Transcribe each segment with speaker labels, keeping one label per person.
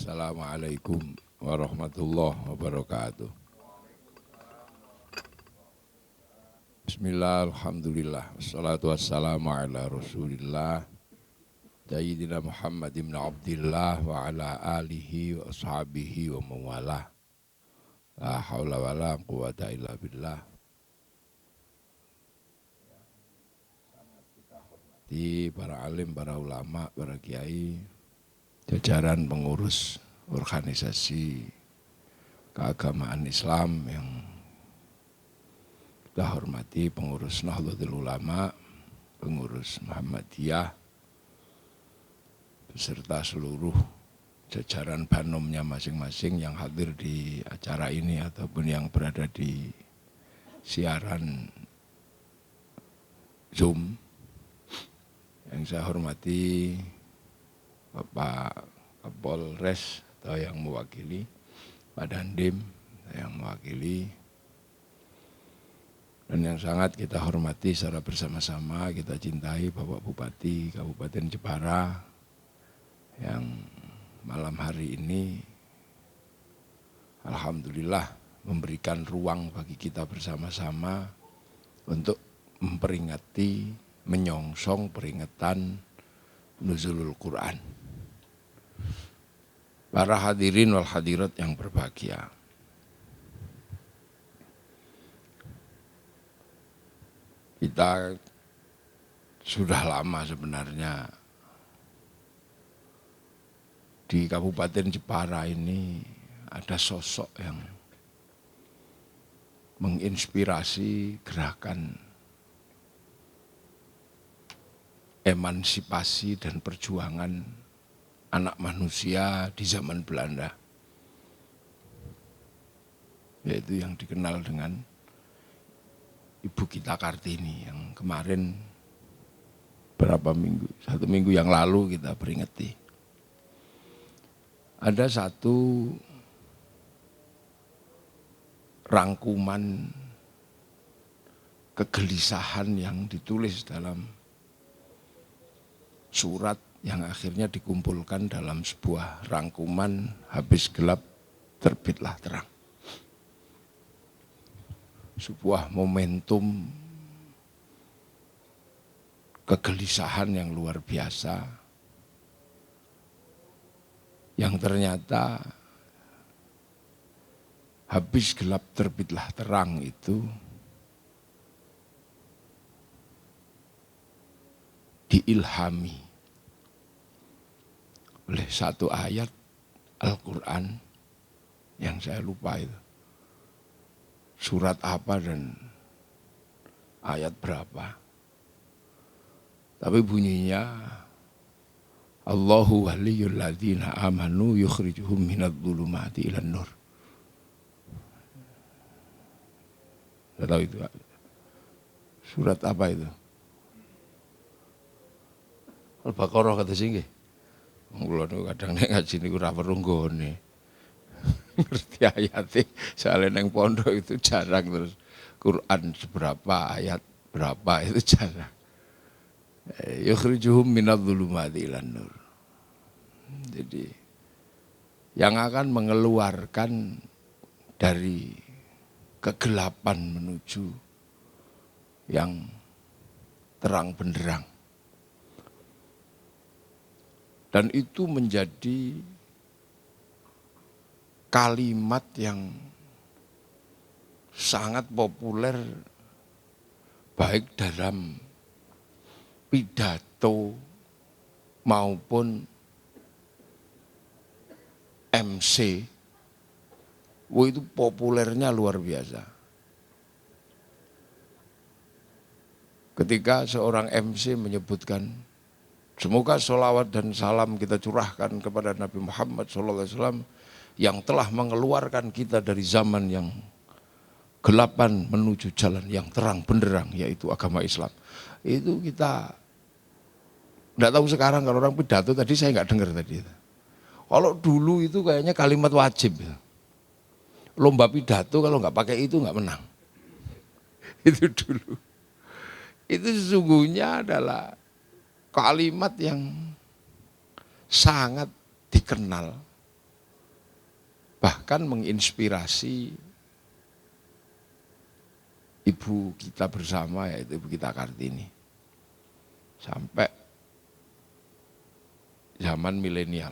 Speaker 1: Assalamualaikum warahmatullahi wabarakatuh. Bismillah, alhamdulillah, wassalatu wassalamu ala rasulillah Sayyidina Muhammad ibn Abdillah wa ala alihi wa ashabihi wa mawalah. La hawla wa la quwata illa billah. Di para alim, para ulama, para kiai, jajaran pengurus organisasi keagamaan Islam yang kita hormati, pengurus Nahdlatul Ulama, pengurus Muhammadiyah, beserta seluruh jajaran banomnya masing-masing yang hadir di acara ini ataupun yang berada di siaran Zoom. Yang saya hormati Bapak Kapolres atau yang mewakili, Pak Dandim yang mewakili, dan yang sangat kita hormati secara bersama-sama, kita cintai Bapak Bupati Kabupaten Jepara yang malam hari ini alhamdulillah memberikan ruang bagi kita bersama-sama untuk memperingati, menyongsong peringatan Nuzulul Quran. Para hadirin wal hadirat yang berbahagia, kita sudah lama sebenarnya di Kabupaten Jepara ini ada sosok yang menginspirasi gerakan emansipasi dan perjuangan anak manusia di zaman Belanda, yaitu yang dikenal dengan Ibu kita Kartini yang kemarin satu minggu yang lalu kita peringati. Ada satu rangkuman kegelisahan yang ditulis dalam surat yang akhirnya dikumpulkan dalam sebuah rangkuman habis gelap terbitlah terang. Sebuah momentum kegelisahan yang luar biasa yang ternyata habis gelap terbitlah terang itu diilhami oleh satu ayat Al-Quran yang saya lupa itu. Surat apa dan ayat berapa. Tapi bunyinya Allahu waliyul ladzina amanu yukhrijuhum minadh dhulumati ilan nur. Tidak tahu itu. Surat apa itu? Al-Baqarah kata singgih. Kula niku kadang nek ngaji niku ora weruh nggone. Ngerti ayatnya, soalnya neng pondok itu jarang, terus Quran seberapa, ayat berapa itu jarang. Yukhrijuhum minadh dhulumati ilan nur. Jadi yang akan mengeluarkan dari kegelapan menuju yang terang benderang. Dan itu menjadi kalimat yang sangat populer baik dalam pidato maupun MC. Itu populernya luar biasa. Ketika seorang MC menyebutkan, semoga sholawat dan salam kita curahkan kepada Nabi Muhammad SAW yang telah mengeluarkan kita dari zaman yang gelapan menuju jalan yang terang benderang, yaitu agama Islam. Itu kita enggak tahu sekarang, kalau orang pidato tadi saya enggak dengar tadi. Kalau dulu itu kayaknya kalimat wajib. Lomba pidato kalau enggak pakai itu enggak menang. Itu dulu. Itu sesungguhnya adalah kalimat yang sangat dikenal bahkan menginspirasi ibu kita bersama, yaitu ibu kita Kartini. Sampai zaman milenial.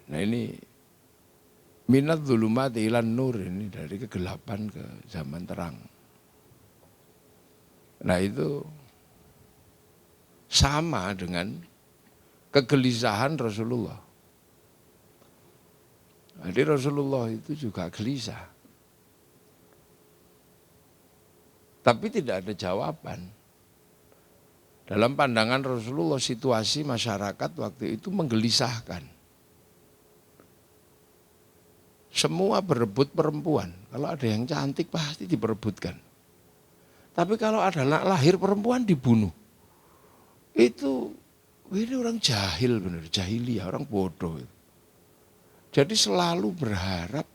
Speaker 1: Nah ini minat dzulumati ilan nur, ini dari kegelapan ke zaman terang. Nah itu sama dengan kegelisahan Rasulullah. Jadi Rasulullah itu juga gelisah. Tapi tidak ada jawaban. Dalam pandangan Rasulullah, situasi masyarakat waktu itu menggelisahkan. Semua berebut perempuan. Kalau ada yang cantik pasti diperebutkan. Tapi kalau ada anak lahir perempuan dibunuh. Itu ini orang jahil benar, jahiliyah, orang bodoh. Jadi selalu berharap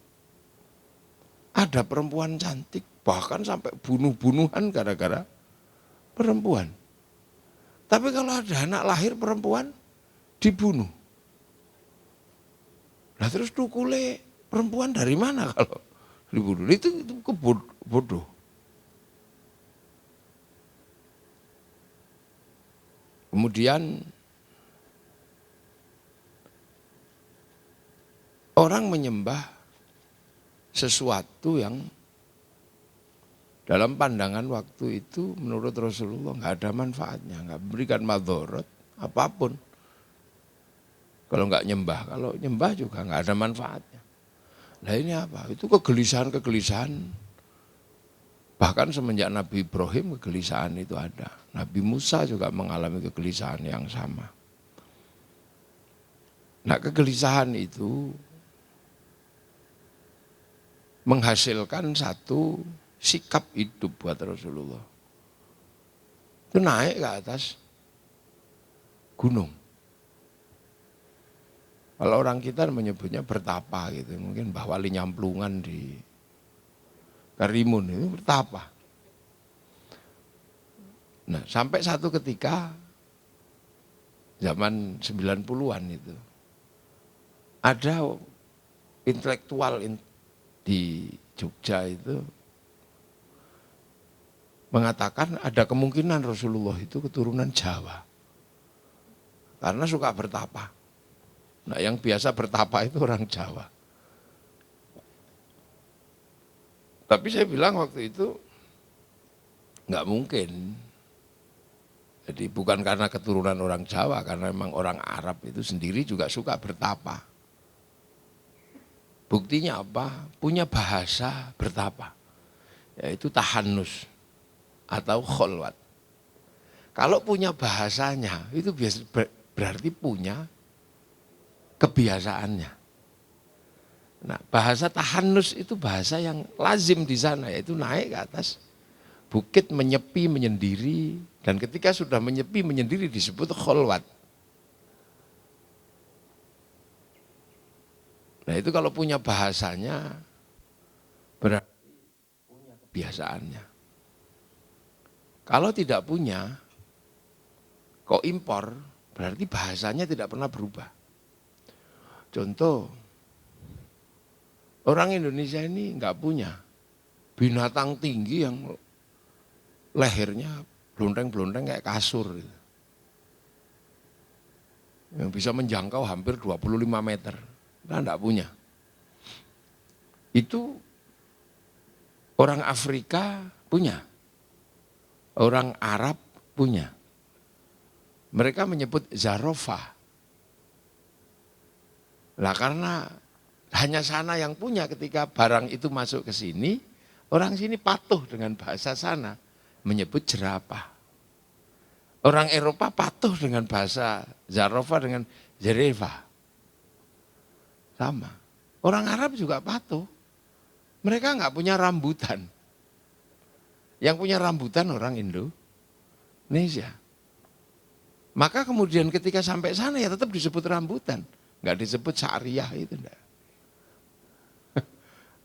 Speaker 1: ada perempuan cantik, bahkan sampai bunuh-bunuhan gara-gara perempuan. Tapi kalau ada anak lahir perempuan, dibunuh. Nah terus tukule perempuan dari mana kalau dibunuh? Itu bodoh. Kemudian orang menyembah sesuatu yang dalam pandangan waktu itu menurut Rasulullah nggak ada manfaatnya, nggak memberikan madharat apapun. Kalau nggak nyembah, kalau nyembah juga nggak ada manfaatnya. Nah ini apa? Itu kegelisahan-kegelisahan. Bahkan semenjak Nabi Ibrahim kegelisahan itu ada. Nabi Musa juga mengalami kegelisahan yang sama. Nah kegelisahan itu menghasilkan satu sikap hidup buat Rasulullah. Itu naik ke atas gunung. Kalau orang kita menyebutnya bertapa gitu, mungkin Mbah Wali Nyamplungan di Karimun itu bertapa. Nah, sampai satu ketika zaman 90-an itu ada intelektual di Jogja itu mengatakan ada kemungkinan Rasulullah itu keturunan Jawa. Karena suka bertapa. Nah, yang biasa bertapa itu orang Jawa. Tapi saya bilang waktu itu nggak mungkin. Jadi bukan karena keturunan orang Jawa, karena memang orang Arab itu sendiri juga suka bertapa. Buktinya apa? Punya bahasa bertapa, yaitu tahannus atau kholwat. Kalau punya bahasanya, itu berarti punya kebiasaannya. Nah, bahasa tahannus itu bahasa yang lazim di sana, yaitu naik ke atas bukit menyepi menyendiri, dan ketika sudah menyepi menyendiri disebut kholwat. Nah itu kalau punya bahasanya berarti punya kebiasaannya. Kalau tidak punya, kok impor, berarti bahasanya tidak pernah berubah. Contoh, orang Indonesia ini enggak punya binatang tinggi yang lehernya blonteng-blonteng kayak kasur. Yang bisa menjangkau hampir 25 meter. Kita enggak punya. Itu orang Afrika punya. Orang Arab punya. Mereka menyebut zarofah. Lah karena hanya sana yang punya, ketika barang itu masuk ke sini, orang sini patuh dengan bahasa sana, menyebut jerapah. Orang Eropa patuh dengan bahasa zarofah dengan jereva. Sama. Orang Arab juga patuh. Mereka enggak punya rambutan. Yang punya rambutan orang Indonesia. Maka kemudian ketika sampai sana ya tetap disebut rambutan. Enggak disebut syariah itu enggak.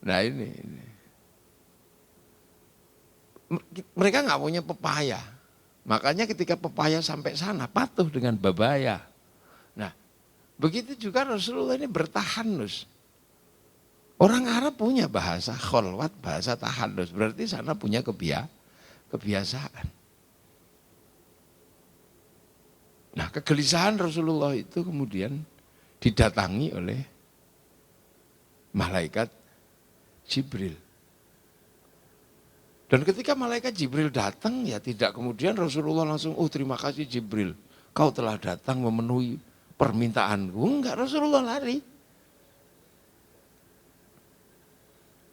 Speaker 1: Nah ini. Mereka enggak punya pepaya. Makanya ketika pepaya sampai sana patuh dengan babaya. Nah, Begitu juga Rasulullah ini bertahanus. Orang Arab punya bahasa kholwat, bahasa tahanus. Berarti sana punya kebiasaan. Nah, kegelisahan Rasulullah itu kemudian didatangi oleh malaikat Jibril. Dan ketika malaikat Jibril datang, ya tidak kemudian Rasulullah langsung, oh terima kasih Jibril, kau telah datang memenuhi permintaanku. Enggak, Rasulullah lari.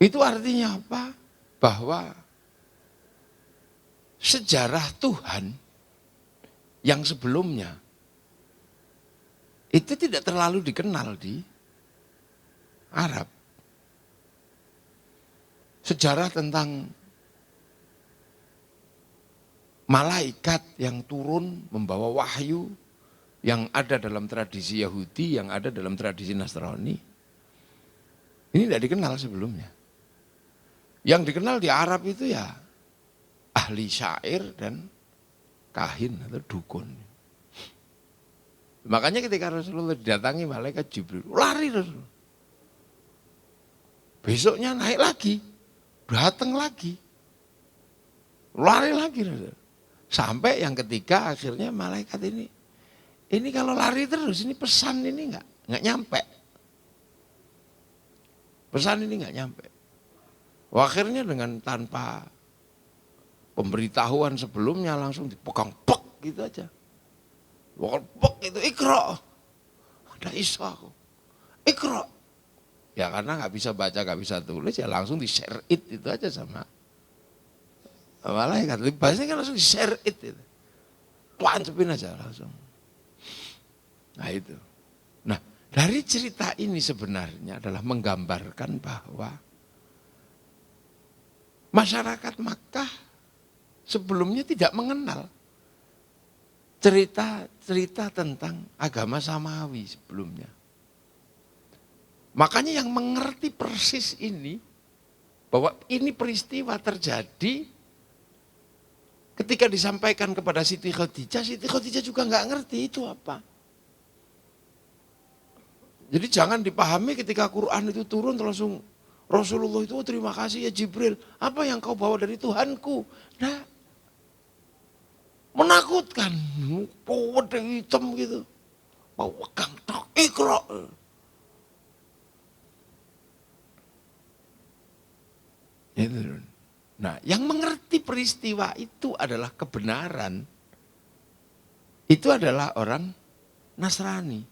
Speaker 1: Itu artinya apa? Bahwa sejarah Tuhan yang sebelumnya itu tidak terlalu dikenal di Arab. Sejarah tentang malaikat yang turun membawa wahyu yang ada dalam tradisi Yahudi, yang ada dalam tradisi Nasrani. Ini tidak dikenal sebelumnya. Yang dikenal di Arab itu ya ahli syair dan kahin atau dukun. Makanya ketika Rasulullah didatangi malaikat Jibril, lari Rasulullah. Besoknya naik lagi, datang lagi, lari lagi Rasulullah. Sampai yang ketiga akhirnya malaikat ini kalau lari terus ini pesan ini nggak nyampe. Pesan ini nggak nyampe. Akhirnya dengan tanpa pemberitahuan sebelumnya langsung dipegang pek gitu aja. Pokoknya pek itu Iqra. Ada Isa aku. Iqra. Ya karena nggak bisa baca, nggak bisa tulis ya langsung di-share it itu aja sama malaikat. Bahasanya kan langsung di-share it itu. Tancapin aja langsung. Nah itu. Nah dari cerita ini sebenarnya adalah menggambarkan bahwa masyarakat Makkah sebelumnya tidak mengenal cerita tentang agama Samawi sebelumnya. Makanya yang mengerti persis ini, bahwa ini peristiwa terjadi ketika disampaikan kepada Siti Khadijah juga nggak ngerti itu apa. Jadi jangan dipahami ketika Quran itu turun langsung Rasulullah itu terima kasih ya Jibril. Apa yang kau bawa dari Tuhanku? Nah, menakutkan. Pedang hitam gitu. Pegang tak Iqra. Nah, yang mengerti peristiwa itu adalah kebenaran. Itu adalah orang Nasrani.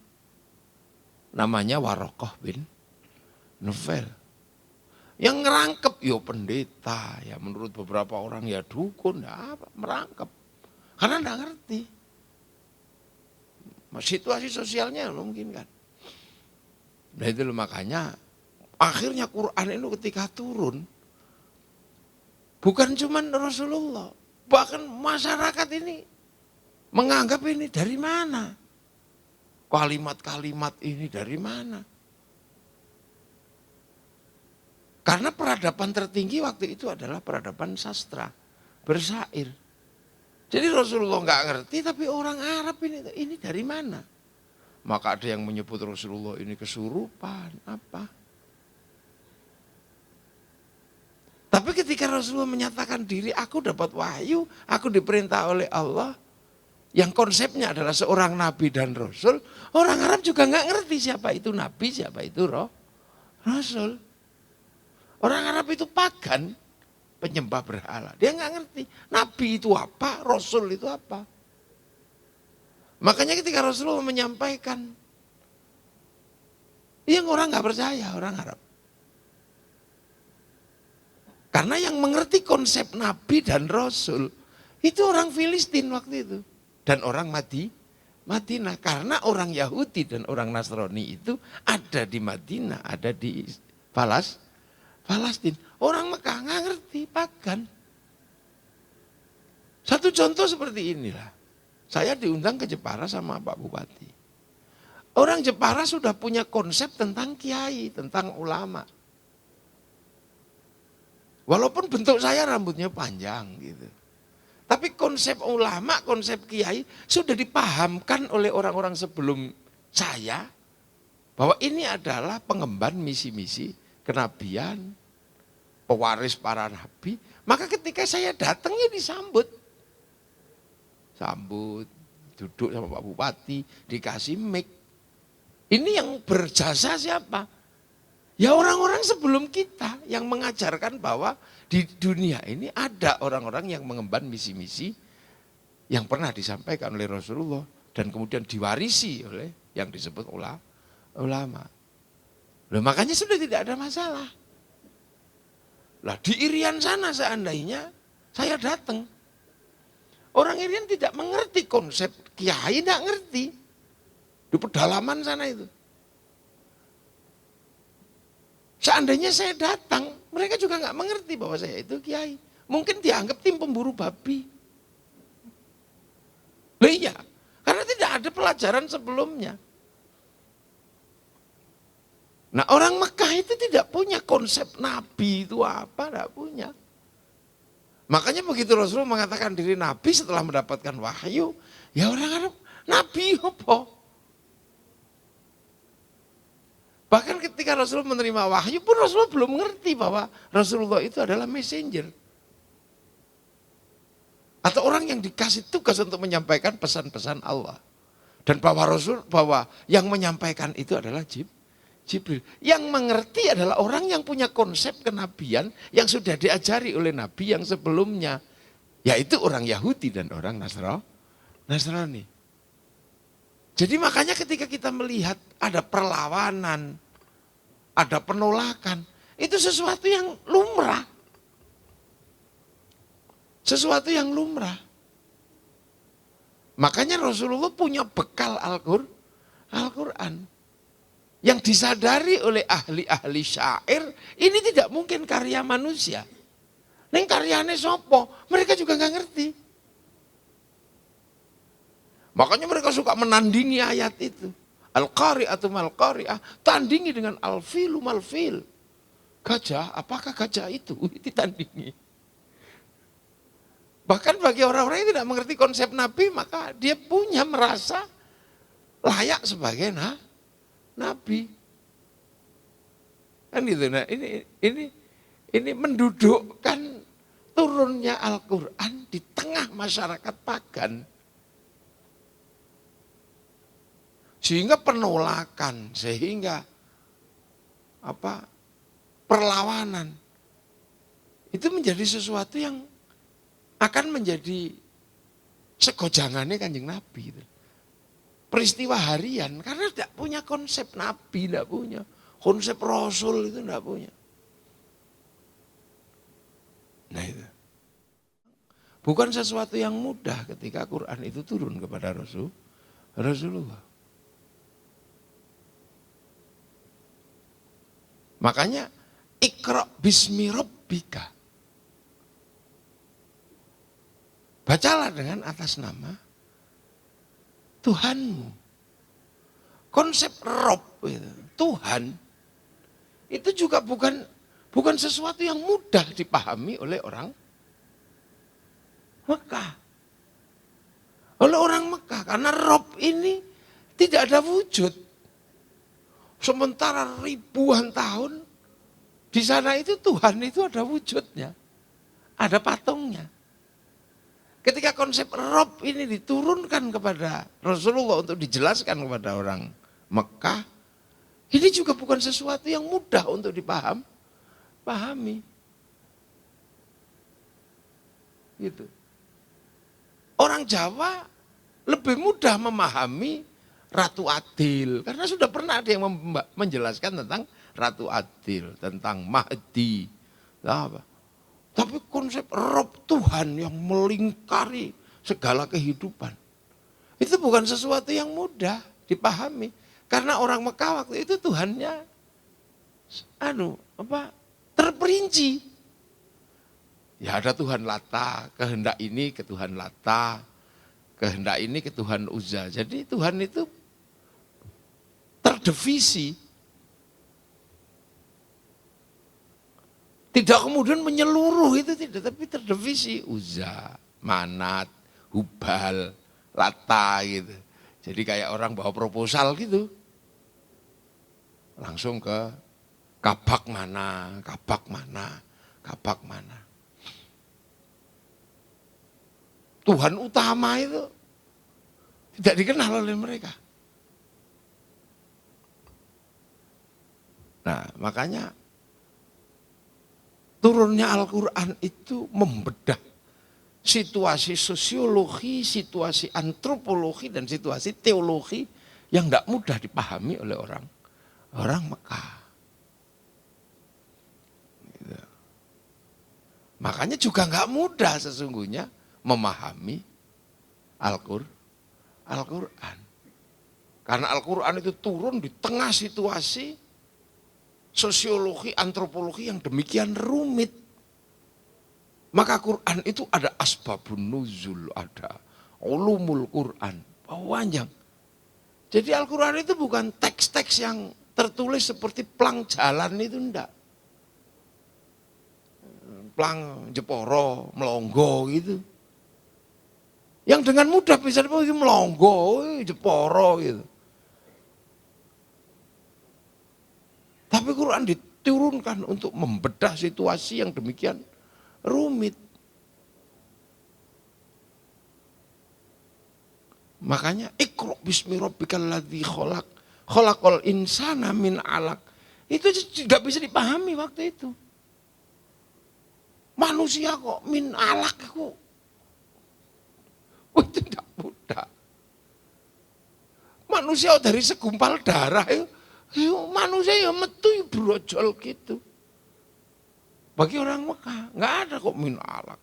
Speaker 1: Namanya Waraqah bin Nufail. Yang ngerangkep, ya pendeta, ya menurut beberapa orang ya dukun, ya apa, merangkep. Karena enggak ngerti. Situasi sosialnya mungkin kan. Nah itu makanya akhirnya Quran itu ketika turun, bukan cuma Rasulullah, bahkan masyarakat ini menganggap ini dari mana? Kalimat-kalimat ini dari mana? Karena peradaban tertinggi waktu itu adalah peradaban sastra, bersair. Jadi Rasulullah nggak ngerti, tapi orang Arab ini dari mana? Maka ada yang menyebut Rasulullah ini kesurupan, apa? Tapi ketika Rasulullah menyatakan diri, aku dapat wahyu, aku diperintah oleh Allah, yang konsepnya adalah seorang nabi dan rasul, orang Arab juga nggak ngerti siapa itu nabi, siapa itu rasul. Orang Arab itu pagan, penyembah berhala. Dia nggak ngerti nabi itu apa, rasul itu apa. Makanya ketika Rasulullah menyampaikan, yang orang nggak percaya, orang Arab. Karena yang mengerti konsep nabi dan rasul itu orang Filistin waktu itu dan orang Madinah. Karena orang Yahudi dan orang Nasrani itu ada di Madinah, ada di Palestina. Orang Mekah nggak ngerti, pagan. Satu contoh seperti inilah. Saya diundang ke Jepara sama Pak Bupati. Orang Jepara sudah punya konsep tentang kiai, tentang ulama. Walaupun bentuk saya rambutnya panjang gitu. Tapi konsep ulama, konsep kiai sudah dipahamkan oleh orang-orang sebelum saya Bahwa ini adalah pengemban misi-misi kenabian, pewaris para nabi. Maka ketika saya datang ya disambut. Sambut, duduk sama Pak Bupati, dikasih mic. Ini yang berjasa siapa? Ya orang-orang sebelum kita yang mengajarkan bahwa di dunia ini ada orang-orang yang mengemban misi-misi yang pernah disampaikan oleh Rasulullah dan kemudian diwarisi oleh yang disebut ulama. Loh, makanya sudah tidak ada masalah. Lah di Irian sana seandainya saya datang. Orang Irian tidak mengerti konsep kiai, tidak ngerti. Di pedalaman sana itu. Seandainya saya datang, mereka juga nggak mengerti bahwa saya itu kiai. Mungkin dianggap tim pemburu babi. Loh iya, karena tidak ada pelajaran sebelumnya. Nah orang Mekah itu tidak punya konsep nabi itu apa, tidak punya. Makanya begitu Rasulullah mengatakan diri nabi setelah mendapatkan wahyu, ya orang Arab, nabi apa? Bahkan ketika Rasulullah menerima wahyu pun Rasulullah belum mengerti bahwa Rasulullah itu adalah messenger. Atau orang yang dikasih tugas untuk menyampaikan pesan-pesan Allah. Dan bahwa yang menyampaikan itu adalah Jibril. Yang mengerti adalah orang yang punya konsep kenabian yang sudah diajari oleh Nabi yang sebelumnya. Yaitu orang Yahudi dan orang Nasrani. Jadi makanya ketika kita melihat ada perlawanan, ada penolakan, itu sesuatu yang lumrah. Sesuatu yang lumrah. Makanya Rasulullah punya bekal Al-Quran. Yang disadari oleh ahli-ahli syair, ini tidak mungkin karya manusia. Ini karyanya sopo, mereka juga nggak ngerti. Makanya mereka suka menandingi ayat itu. Al-Qari'atu mal-Qari'ah, tandingi dengan al-filu mal-fil. Gajah, apakah gajah itu? Ditandingi. Bahkan bagi orang-orang yang tidak mengerti konsep Nabi, maka dia punya merasa layak sebagai Nabi. Kan gitu. Nah, ini mendudukkan turunnya Al-Quran di tengah masyarakat pagan. Sehingga penolakan, sehingga perlawanan itu menjadi sesuatu yang akan menjadi segojangannya Kanjeng Nabi. Peristiwa harian, karena tidak punya konsep Nabi, tidak punya. Konsep Rasul itu tidak punya. Nah itu. Bukan sesuatu yang mudah ketika Quran itu turun kepada Rasulullah. Makanya Iqra bismi rabbika. Bacalah dengan atas nama Tuhanmu. Konsep Rob itu, Tuhan itu juga bukan sesuatu yang mudah dipahami oleh orang Mekah. Oleh orang Mekah, karena Rob ini tidak ada wujud. Sementara ribuan tahun di sana itu Tuhan itu ada wujudnya. Ada patungnya. Ketika konsep Rob ini diturunkan kepada Rasulullah untuk dijelaskan kepada orang Mekah, ini juga bukan sesuatu yang mudah untuk dipahami. Gitu. Orang Jawa lebih mudah memahami Ratu Adil, karena sudah pernah ada yang menjelaskan tentang Ratu Adil, tentang Mahdi. Apa? Tapi konsep Rob Tuhan yang melingkari segala kehidupan, itu bukan sesuatu yang mudah dipahami. Karena orang Mekah waktu itu Tuhannya terperinci. Ya ada Tuhan Lata, kehendak ini ke Tuhan Lata, kehendak ini ke Tuhan Uzza. Jadi Tuhan itu terdivisi. Tidak kemudian menyeluruh itu tidak, tapi terdivisi. Uzza, Manat, Hubal, Lata gitu. Jadi kayak orang bawa proposal gitu. langsung ke kabak mana, kabak mana, kabak mana. Tuhan utama itu tidak dikenal oleh mereka. Nah, makanya turunnya Al-Quran itu membedah situasi sosiologi, situasi antropologi, dan situasi teologi yang tidak mudah dipahami oleh orang Mekah. Gitu. Makanya juga nggak mudah sesungguhnya memahami Al-Quran. Karena Al-Quran itu turun di tengah situasi sosiologi, antropologi yang demikian rumit. Maka Quran itu ada asbabun nuzul, ada ulumul Quran, panjang. Jadi Al-Quran itu bukan teks-teks yang tertulis seperti plang jalan itu enggak. Plang Jeporo, Melonggo gitu. Yang dengan mudah bisa dipakai Melonggo, Jeporo gitu. Tapi Quran diturunkan untuk membedah situasi yang demikian rumit. Makanya Iqra bismi rabbikal ladzi khalaq, khalaqal insana min 'alaq. Itu tidak bisa dipahami waktu itu. Manusia kok min 'alaq kok. Itu tidak mudah. Manusia dari segumpal darah itu. Manusia ya metu brojol gitu. Bagi orang Mekah nggak ada kok min alaq.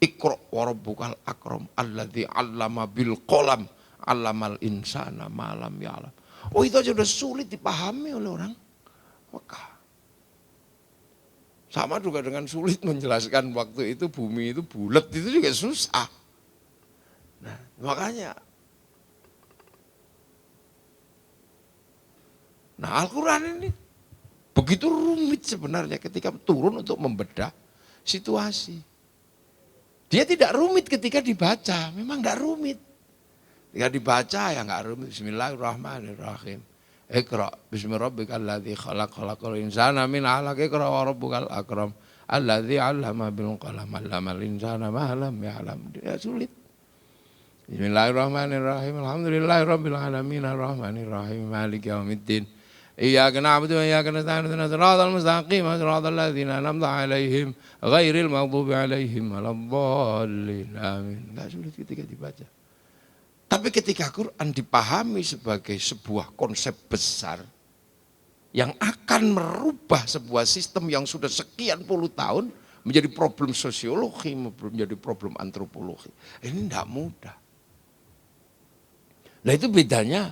Speaker 1: Iqra wa rabbukal akram alladzi 'allama bil qalam 'allamal insana ma lam ya'lam. Oh, itu aja udah sulit dipahami oleh orang Mekah. Sama juga dengan sulit menjelaskan waktu itu bumi itu bulat, itu juga susah. Nah, makanya Al-Quran ini begitu rumit sebenarnya ketika turun untuk membedah situasi. Dia tidak rumit ketika dibaca, memang tidak rumit. Ketika dibaca ya nggak rumit. Bismillahirrahmanirrahim. Iqra bismi rabbikal ladzi khalaq, khalaqal insana min 'alaq. Iqra wa rabbukal akram alladzi 'allama bil qalam 'allamal insana ma lam ya'lam. Dia sulit. Bismillahirrahmanirrahim. Alhamdulillahirabbil alamin arrahmanirrahim maliki yaumiddin. Iyyaka na'budu wa iyyaka nasta'in ihdinas siratal mustaqim siratal ladzina an'amta 'alaihim ghairil maghdubi 'alaihim waladdallin. Amin. Enggak sulit ketika dibaca. Tapi ketika Quran dipahami sebagai sebuah konsep besar yang akan merubah sebuah sistem yang sudah sekian puluh tahun menjadi problem sosiologi, menjadi problem antropologi. Ini tidak mudah. Nah, itu bedanya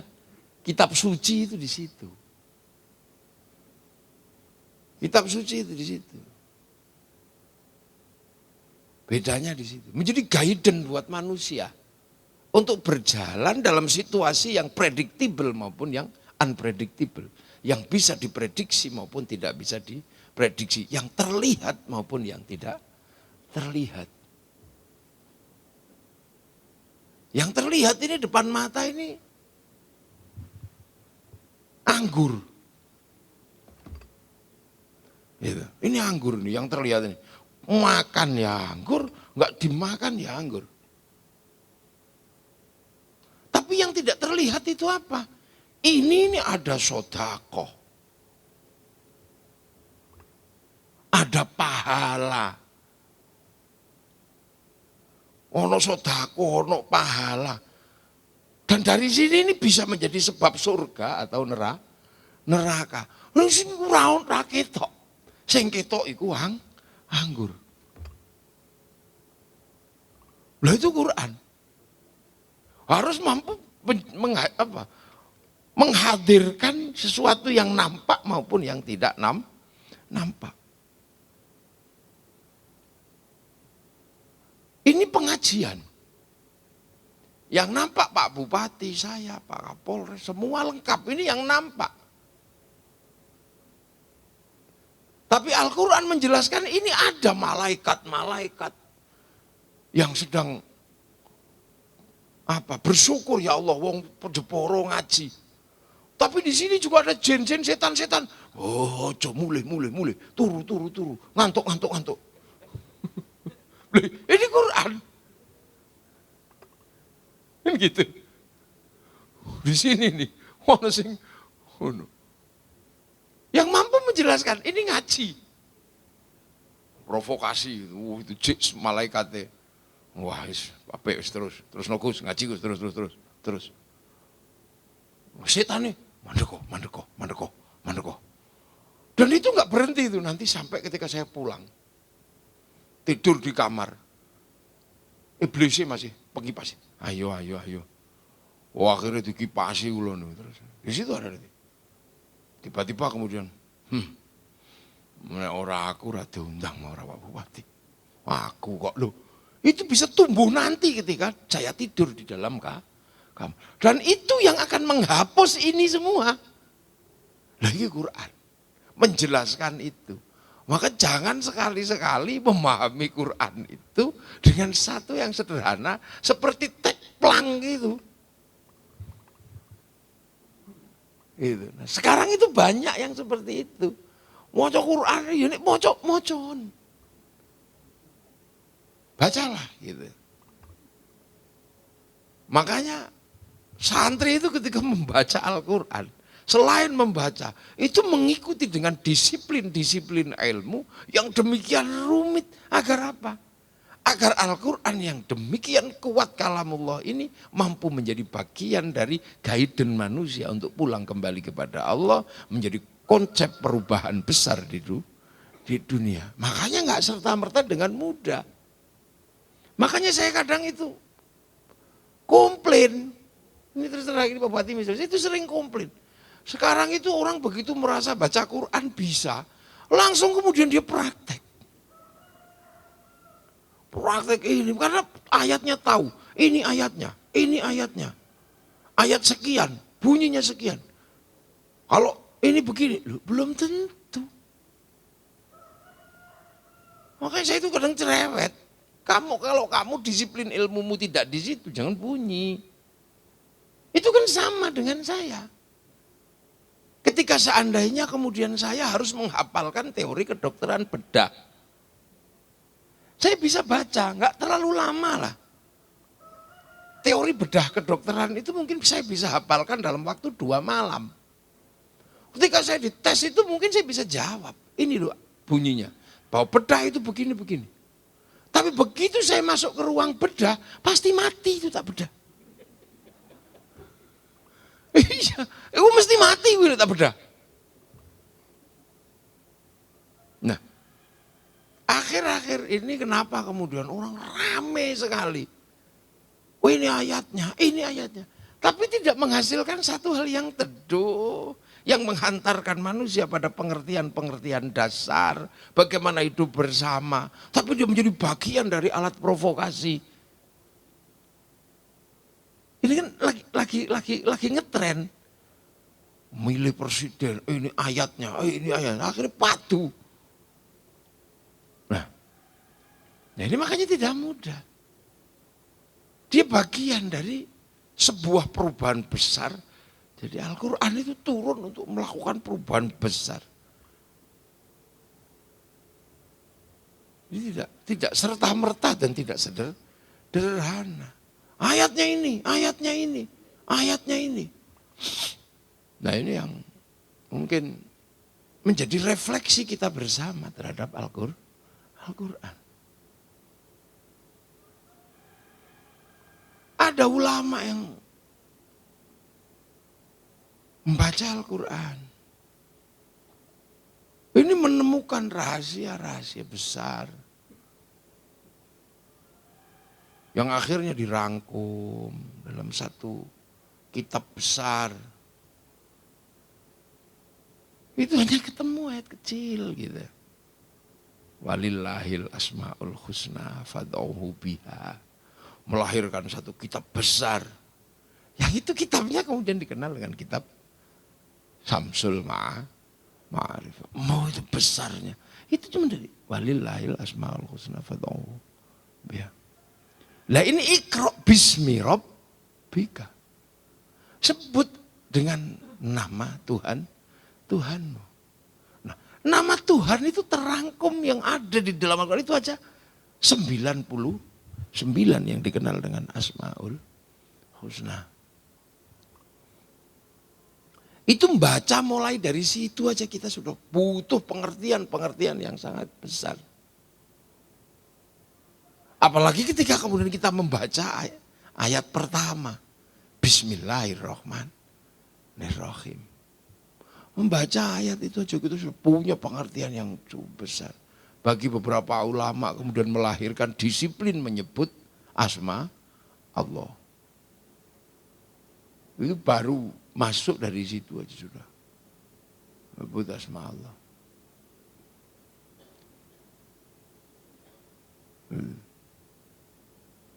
Speaker 1: kitab suci itu di situ. Kitab suci itu di situ. Bedanya di situ. Menjadi guidance buat manusia untuk berjalan dalam situasi yang predictable maupun yang unpredictable, yang bisa diprediksi maupun tidak bisa diprediksi, yang terlihat maupun yang tidak terlihat. Yang terlihat ini depan mata ini anggur. Gitu. Ini anggur nih yang terlihat ini. Makan ya anggur, enggak dimakan ya anggur. Tapi yang tidak terlihat itu apa? Ini ada sedekah. Ada pahala. Ono sedekah, ono pahala. Dan dari sini ini bisa menjadi sebab surga atau neraka. Lalu sing ora ketok. Sing ketok iku anggur. Lah itu Quran. Harus mampu menghadirkan sesuatu yang nampak maupun yang tidak nampak. Ini pengajian. Yang nampak Pak Bupati, saya, Pak Kapolres, semua lengkap. Ini yang nampak. Tapi Al-Quran menjelaskan ini ada malaikat-malaikat yang sedang bersyukur ya Allah, wong Jeporo ngaji. Tapi di sini juga ada jin-jin, setan-setan. Oh, mulai. Turu. Ngantuk. Ini Quran. Kan gitu. Di sini nih, ono sing ono. Yang mampu menjelaskan, ini ngaji. Provokasi, itu jik malaikatnya. Wah, apik terus nokus ngaji Gus terus. Setan nih, mandeko. Dan itu nggak berhenti itu nanti sampai ketika saya pulang. Tidur di kamar. Iblisnya masih pengipasi. Ayo. Wah, akhirnya dikipasi ulun terus. Di situ ada nanti. Tiba-tiba kemudian, orang aku ora diundang sama orang Pak Bupati. Aku kok lo. Itu bisa tumbuh nanti ketika saya tidur di dalam kamar. Dan itu yang akan menghapus ini semua. Lagi Quran. Menjelaskan itu. Maka jangan sekali-sekali memahami Quran itu dengan satu yang sederhana seperti tekplang gitu. Nah, sekarang itu banyak yang seperti itu. Moco Quran, ya mocon. Bacalah gitu. Makanya santri itu ketika membaca Al-Quran, selain membaca, itu mengikuti dengan disiplin ilmu yang demikian rumit. Agar apa? Agar Al-Quran yang demikian kuat kalamullah ini mampu menjadi bagian dari guidance manusia untuk pulang kembali kepada Allah, menjadi konsep perubahan besar di dunia. Makanya nggak serta-merta dengan mudah. Makanya saya kadang itu komplain. Ini terus terang ini Pak Bupati misalnya, itu sering komplain. Sekarang itu orang begitu merasa baca Quran bisa, langsung kemudian dia praktek ini, karena ayatnya tahu, ini ayatnya, ayat sekian, bunyinya sekian. Kalau ini begini, belum tentu. Makanya saya itu kadang cerewet. Kalau kamu disiplin ilmumu tidak di situ, jangan bunyi. Itu kan sama dengan saya. Ketika seandainya kemudian saya harus menghafalkan teori kedokteran bedah. Saya bisa baca, nggak terlalu lama lah. Teori bedah kedokteran itu mungkin saya bisa hafalkan dalam waktu 2 malam. Ketika saya dites itu mungkin saya bisa jawab. Ini loh bunyinya. Bahwa bedah itu begini. Tapi begitu saya masuk ke ruang bedah, pasti mati itu tak bedah. Iya, itu mesti mati gue tak bedah. Nah, akhir-akhir ini kenapa kemudian orang rame sekali. Oh ini ayatnya. Tapi tidak menghasilkan satu hal yang teduh. Yang menghantarkan manusia pada pengertian-pengertian dasar. Bagaimana hidup bersama. Tapi dia menjadi bagian dari alat provokasi. Ini kan lagi ngetren. Milih presiden, ini ayatnya. Akhirnya patuh. Nah ini makanya tidak mudah. Dia bagian dari sebuah perubahan besar. Jadi Al-Quran itu turun untuk melakukan perubahan besar. Ini tidak serta-merta dan tidak sederhana. Ayatnya ini. Nah ini yang mungkin menjadi refleksi kita bersama terhadap Al-Quran. Ada ulama yang membaca Al-Quran. Ini menemukan rahasia-rahasia besar. Yang akhirnya dirangkum dalam satu kitab besar. Itu hanya ketemu ayat kecil gitu. Walillahil asmaul husna fad'uhu biha. Melahirkan satu kitab besar. Yang itu kitabnya kemudian dikenal dengan kitab Samsul Ma'arifah. Mau itu besarnya. Itu cuma dari walillahil asmaul husna fad'uhu biha. Lah ini ikra bismi rabbika. Sebut dengan nama Tuhanmu. Nah, nama Tuhan itu terangkum yang ada di dalam Al-Quran itu aja 99 yang dikenal dengan Asmaul Husna. Itu membaca mulai dari situ aja kita sudah butuh pengertian yang sangat besar. Apalagi ketika kemudian kita membaca ayat pertama. Bismillahirrahmanirrahim. Membaca ayat itu aja kita sudah punya pengertian yang cukup besar. Bagi beberapa ulama kemudian melahirkan disiplin menyebut asma Allah. Itu baru masuk dari situ aja sudah. Menyebut asma Allah.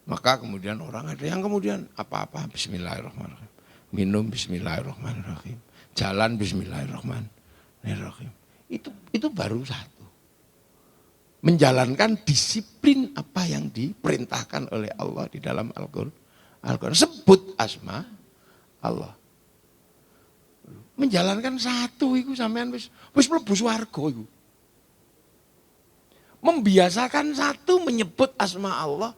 Speaker 1: Maka kemudian orang ada yang kemudian apa-apa bismillahirrahmanirrahim. Minum bismillahirrahmanirrahim. Jalan bismillahirrahmanirrahim. Itu baru satu. Menjalankan disiplin apa yang diperintahkan oleh Allah di dalam Al-Quran. Sebut asma Allah. Menjalankan satu itu sampean wis mlebu swarga iku. Membiasakan satu menyebut asma Allah.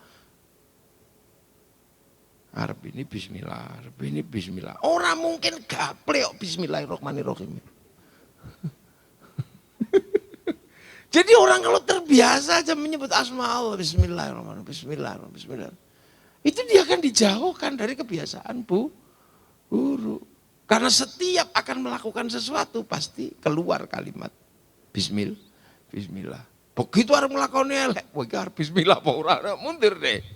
Speaker 1: Arep ini bismillah, arep ini bismillah. Orang mungkin gaple kok bismillahirrahmanirrahim. Jadi orang kalau terbiasa aja menyebut asma Allah, bismillahirrahmanirrahim, bismillahirrahmanirrahim. Itu dia akan dijauhkan dari kebiasaan buruk. Karena setiap akan melakukan sesuatu pasti keluar kalimat bismillah. Begitu harus melakukan elek, harus bismillah, apa ora mundur deh.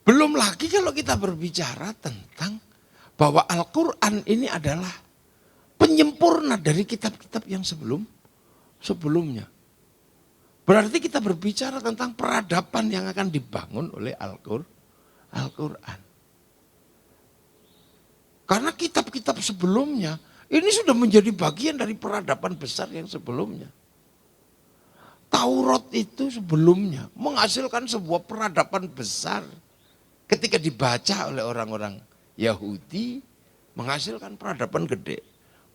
Speaker 1: Belum lagi kalau kita berbicara tentang bahwa Al-Quran ini adalah penyempurna dari kitab-kitab yang sebelumnya. Berarti kita berbicara tentang peradaban yang akan dibangun oleh Al-Quran. Karena kitab-kitab sebelumnya ini sudah menjadi bagian dari peradaban besar yang sebelumnya. Taurat itu sebelumnya menghasilkan sebuah peradaban besar. Ketika dibaca oleh orang-orang Yahudi, menghasilkan peradaban gede.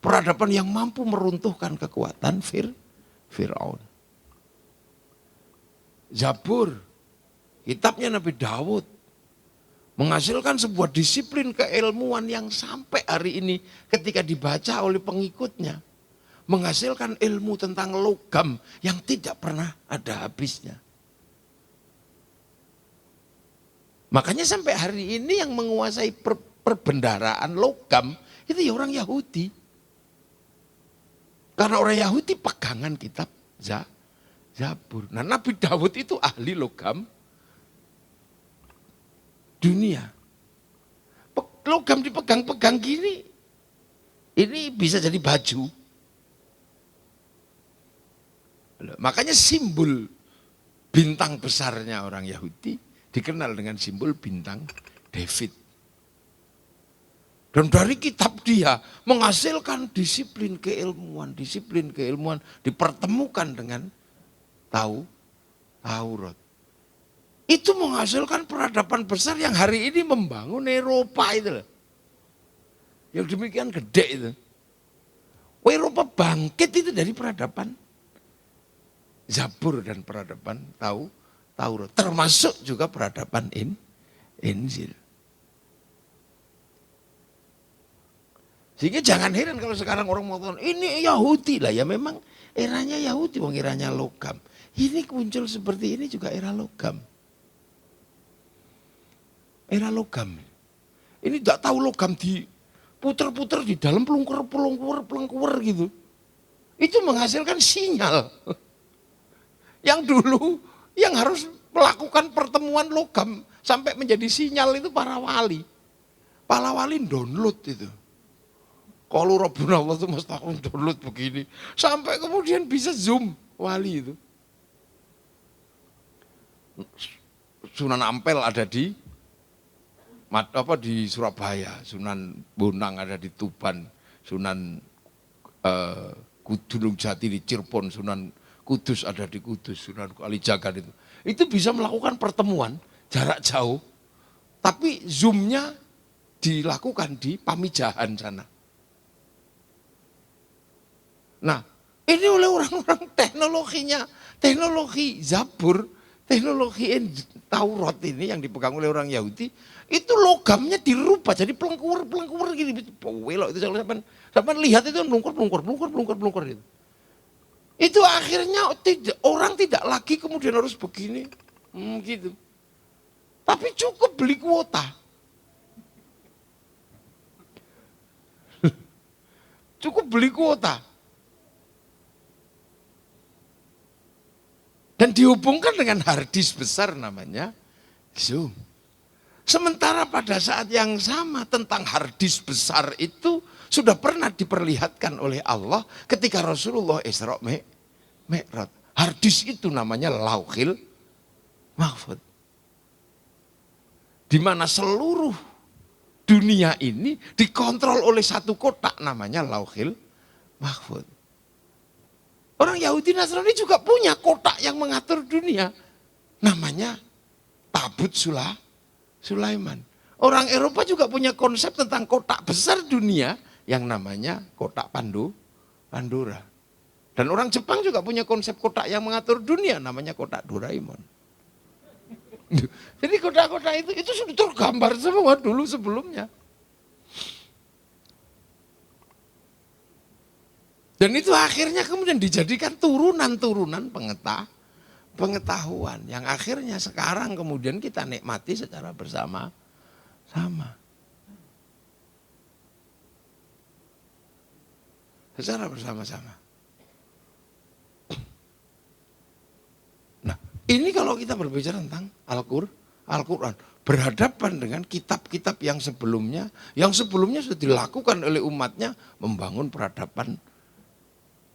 Speaker 1: Peradaban yang mampu meruntuhkan kekuatan Fir'aun. Zabur, kitabnya Nabi Daud, menghasilkan sebuah disiplin keilmuan yang sampai hari ini ketika dibaca oleh pengikutnya, menghasilkan ilmu tentang logam yang tidak pernah ada habisnya. Makanya sampai hari ini yang menguasai perbendaraan logam itu ya orang Yahudi. Karena orang Yahudi pegangan kitab Zabur. Nah, Nabi Daud itu ahli logam dunia. Logam dipegang-pegang gini, ini bisa jadi baju. Makanya simbol bintang besarnya orang Yahudi dikenal dengan simbol bintang David. Dan dari kitab dia menghasilkan disiplin keilmuan dipertemukan dengan Taurat. Itu menghasilkan peradaban besar yang hari ini membangun Eropa itu. Yang demikian gede itu. Eropa bangkit itu dari peradaban Zabur dan peradaban Taurat. Termasuk juga peradaban Injil. Sehingga jangan heran kalau sekarang orang mengatakan ini Yahudi lah. Ya memang eranya Yahudi, eranya logam. Ini muncul seperti ini juga era logam. Era logam. Ini tidak tahu logam diputer-puter di dalam pelungkur gitu. Itu menghasilkan sinyal. Yang dulu yang harus melakukan pertemuan logam sampai menjadi sinyal itu para wali. Para wali download itu. Kalau Rabbuna Allah itu mustaqim download begini. Sampai kemudian bisa zoom wali itu. Sunan Ampel ada di Surabaya, Sunan Bonang ada di Tuban, Sunan Gunung Jati di Cirebon, Sunan Kudus ada di Kudus, Sunan Kalijaga itu. Itu bisa melakukan pertemuan jarak jauh, tapi zoomnya dilakukan di Pamijahan sana. Nah, ini oleh orang-orang teknologi Zabur, teknologi Taurat ini yang dipegang oleh orang Yahudi, itu logamnya dirubah jadi pelengkur gini, belok itu sampai lihat itu pelungkur itu. Itu akhirnya orang tidak lagi kemudian harus begini, gitu. Tapi cukup beli kuota. Cukup beli kuota. Dan dihubungkan dengan harddisk besar namanya Zoom. Sementara pada saat yang sama tentang harddisk besar itu sudah pernah diperlihatkan oleh Allah ketika Rasulullah Isra Mi'raj. Harddisk itu namanya Lauhil Mahfuz. Di mana seluruh dunia ini dikontrol oleh satu kotak namanya Lauhil Mahfuz. Orang Yahudi Nasrani juga punya kotak yang mengatur dunia. Namanya Tabut Sulaiman. Orang Eropa juga punya konsep tentang kotak besar dunia yang namanya kotak Pandora. Dan orang Jepang juga punya konsep kotak yang mengatur dunia namanya kotak Doraemon. Jadi kotak-kotak itu sudah tergambar semua dulu sebelumnya. Dan itu akhirnya kemudian dijadikan turunan-turunan pengetahuan yang akhirnya sekarang kemudian kita nikmati secara bersama-sama. Secara bersama-sama. Nah, ini kalau kita berbicara tentang Al-Quran, berhadapan dengan kitab-kitab yang sebelumnya sudah dilakukan oleh umatnya membangun peradaban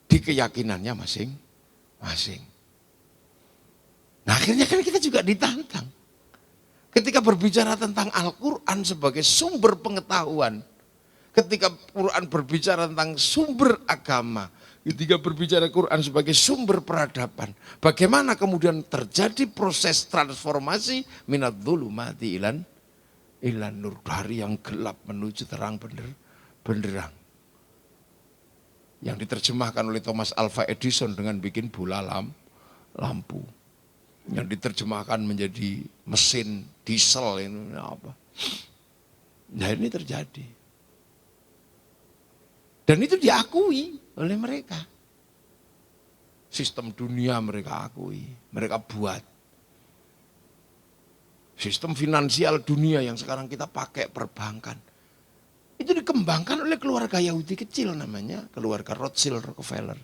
Speaker 1: di keyakinannya masing-masing. Nah akhirnya kan kita juga ditantang. Ketika berbicara tentang Al-Quran sebagai sumber pengetahuan, ketika Quran berbicara tentang sumber agama, ketika berbicara Quran sebagai sumber peradaban, bagaimana kemudian terjadi proses transformasi minad dzulumati ilan nur, dari yang gelap menuju terang benderang. Yang diterjemahkan oleh Thomas Alva Edison dengan bikin bola lampu. Yang diterjemahkan menjadi mesin diesel ini apa. Nah ini terjadi. Dan itu diakui oleh mereka. Sistem dunia mereka akui, mereka buat. Sistem finansial dunia yang sekarang kita pakai perbankan. Itu dikembangkan oleh keluarga Yahudi kecil namanya, keluarga Rothschild Rockefeller.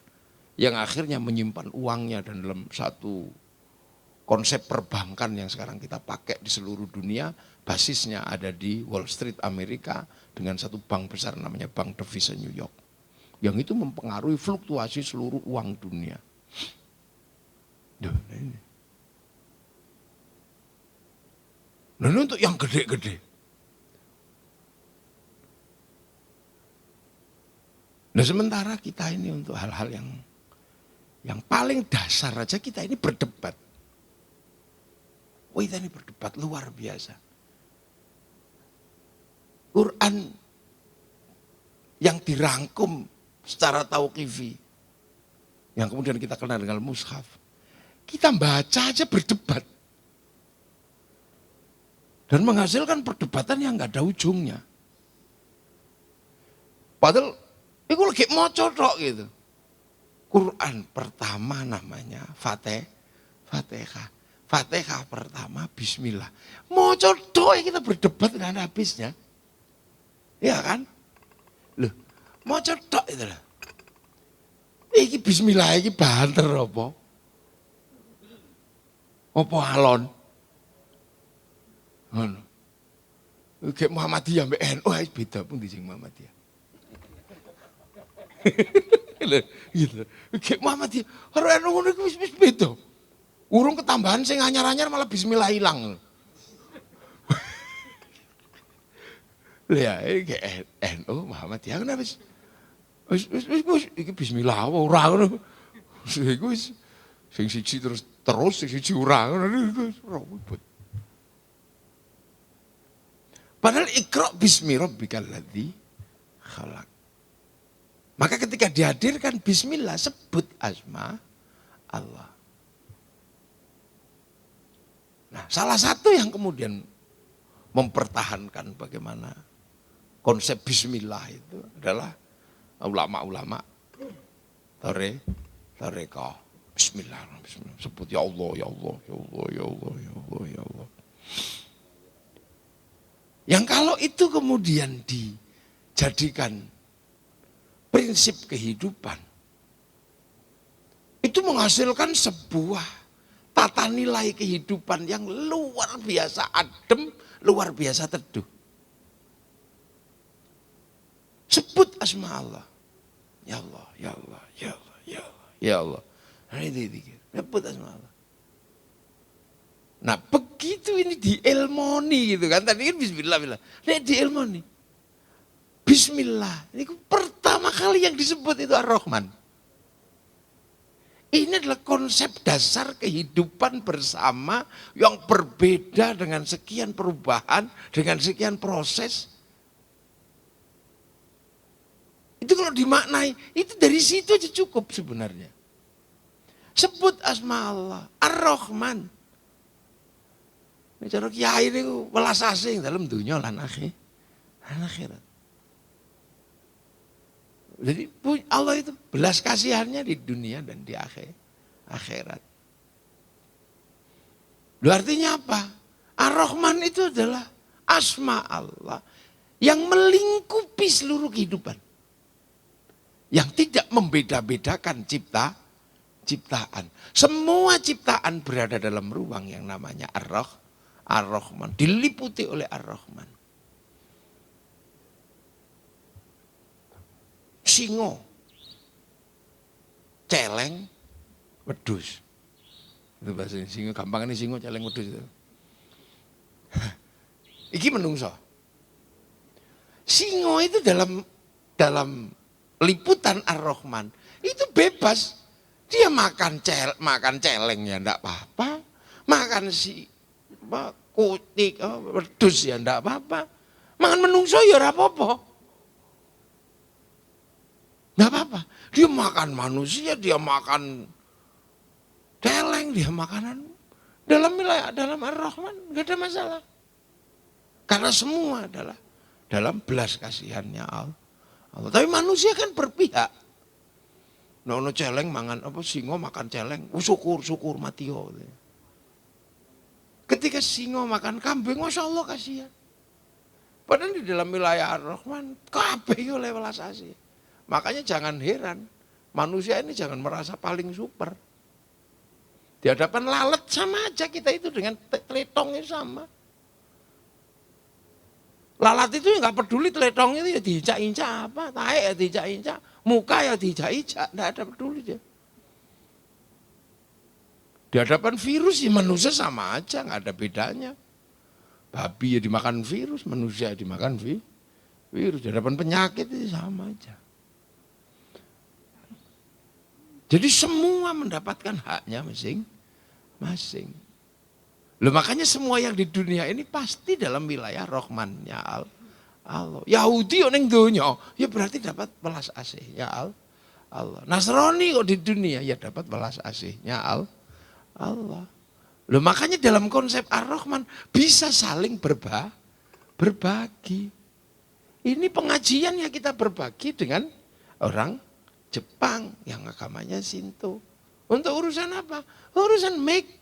Speaker 1: Yang akhirnya menyimpan uangnya dan dalam satu konsep perbankan yang sekarang kita pakai di seluruh dunia, basisnya ada di Wall Street Amerika dengan satu bank besar namanya Bank Devisa New York. Yang itu mempengaruhi fluktuasi seluruh uang dunia. Nah ini untuk yang gede-gede. Nah sementara kita ini untuk hal-hal yang paling dasar aja kita ini berdebat. Wah kita ini berdebat luar biasa. Quran yang dirangkum secara tauqifi, yang kemudian kita kenal dengan mushaf, kita baca aja berdebat. Dan menghasilkan perdebatan yang gak ada ujungnya. Padahal itu lagi mau cocok gitu. Quran pertama namanya Fatihah. Fatihah pertama Bismillah. Mau cocok kita berdebat dengan habisnya. Ya kan? Loh, mau cocok itu lah. Iki Bismillah iki banter apa? Apa alon? Ngono. Kayak Muhammadiyah mbek NU beda pun di sing Muhammadiyah. Gitu. Kayak Muhammadiyah, ora ono ngono wis beda. Urung ketambahan sing anyar-anyar malah bismillah ilang. Ya, iki NU Muhammadiyah kan wis iki bismillah ora ngono. Iku wis sing siji terus sing siji ora ngono. Padahal Iqra bismi rabbikal ladzi khalaq. Maka ketika dihadirkan bismillah, sebut asma Allah. Nah, salah satu yang kemudian mempertahankan bagaimana konsep bismillah itu adalah ulama-ulama tarekah. Bismillahirrahmanirrahim. Sebut ya Allah, ya Allah, ya Allah, ya Allah, ya Allah, ya Allah. Yang kalau itu kemudian dijadikan prinsip kehidupan, itu menghasilkan sebuah tata nilai kehidupan yang luar biasa adem, luar biasa teduh. Sebut asma Allah. Ya Allah, ya Allah, ya Allah, ya Allah, ya Allah. Nah itu. Sebut asma Allah. Nah begitu ini diilmoni gitu kan. Tadi kan bismillah. Nah diilmoni. Bismillah. Ini pertama kali yang disebut itu Ar-Rahman. Ini adalah konsep dasar kehidupan bersama yang berbeda dengan sekian perubahan, dengan sekian proses. Itu kalau dimaknai, itu dari situ aja cukup sebenarnya. Sebut asma Allah, Ar-Rahman. Ini cara kiai ini welas asing dalam dunia lan akhirat. Jadi Allah itu belas kasihannya di dunia dan di akhirat. Lu artinya apa? Ar-Rahman itu adalah asma Allah yang melingkupi seluruh kehidupan. Yang tidak membeda-bedakan ciptaan. Semua ciptaan berada dalam ruang yang namanya Ar-Rahman. Diliputi oleh Ar-Rahman. Singo, celeng, wedhus. Itu bahasa singo, gampang ini singo, celeng, wedhus itu. Iki menungso. Singo itu dalam liputan Ar-Rahman itu bebas. Dia makan celeng ya enggak apa-apa. Makan kutik, wedhus ya enggak apa-apa. Makan menungso ya ora apa-apa. Enggak apa-apa. Dia makan manusia, dia makan celeng, dia makanan dalam Ar-Rahman, enggak ada masalah. Karena semua adalah dalam belas kasihannya Allah. Tapi manusia kan berpihak. Nono celeng mangan apa singo makan celeng, syukur mati yo. Ketika singo makan kambing, Masya Allah kasihan. Padahal di dalam wilayah Ar-Rahman kabeh yo welas asih. Makanya jangan heran, manusia ini jangan merasa paling super. Di hadapan lalat sama aja kita itu dengan teletongnya sama. Lalat itu nggak peduli teletong itu ya diinjak-injak apa, taek ya diinjak-injak, muka ya diinjak-injak, nggak ada peduli dia. Di hadapan virus ya manusia sama aja, nggak ada bedanya. Babi ya dimakan virus, manusia ya dimakan virus. Di hadapan penyakit itu sama aja. Jadi semua mendapatkan haknya masing-masing. Loh makanya semua yang di dunia ini pasti dalam wilayah Rahmannya Allah. Yahudi yang dunia, ya berarti dapat belas asihnya Allah. Nasrani kok di dunia, ya dapat belas asihnya Allah. Loh makanya dalam konsep Ar-Rahman bisa saling berbagi. Ini pengajian yang kita berbagi dengan orang Jepang yang agamanya Shinto. Untuk urusan apa? Urusan make.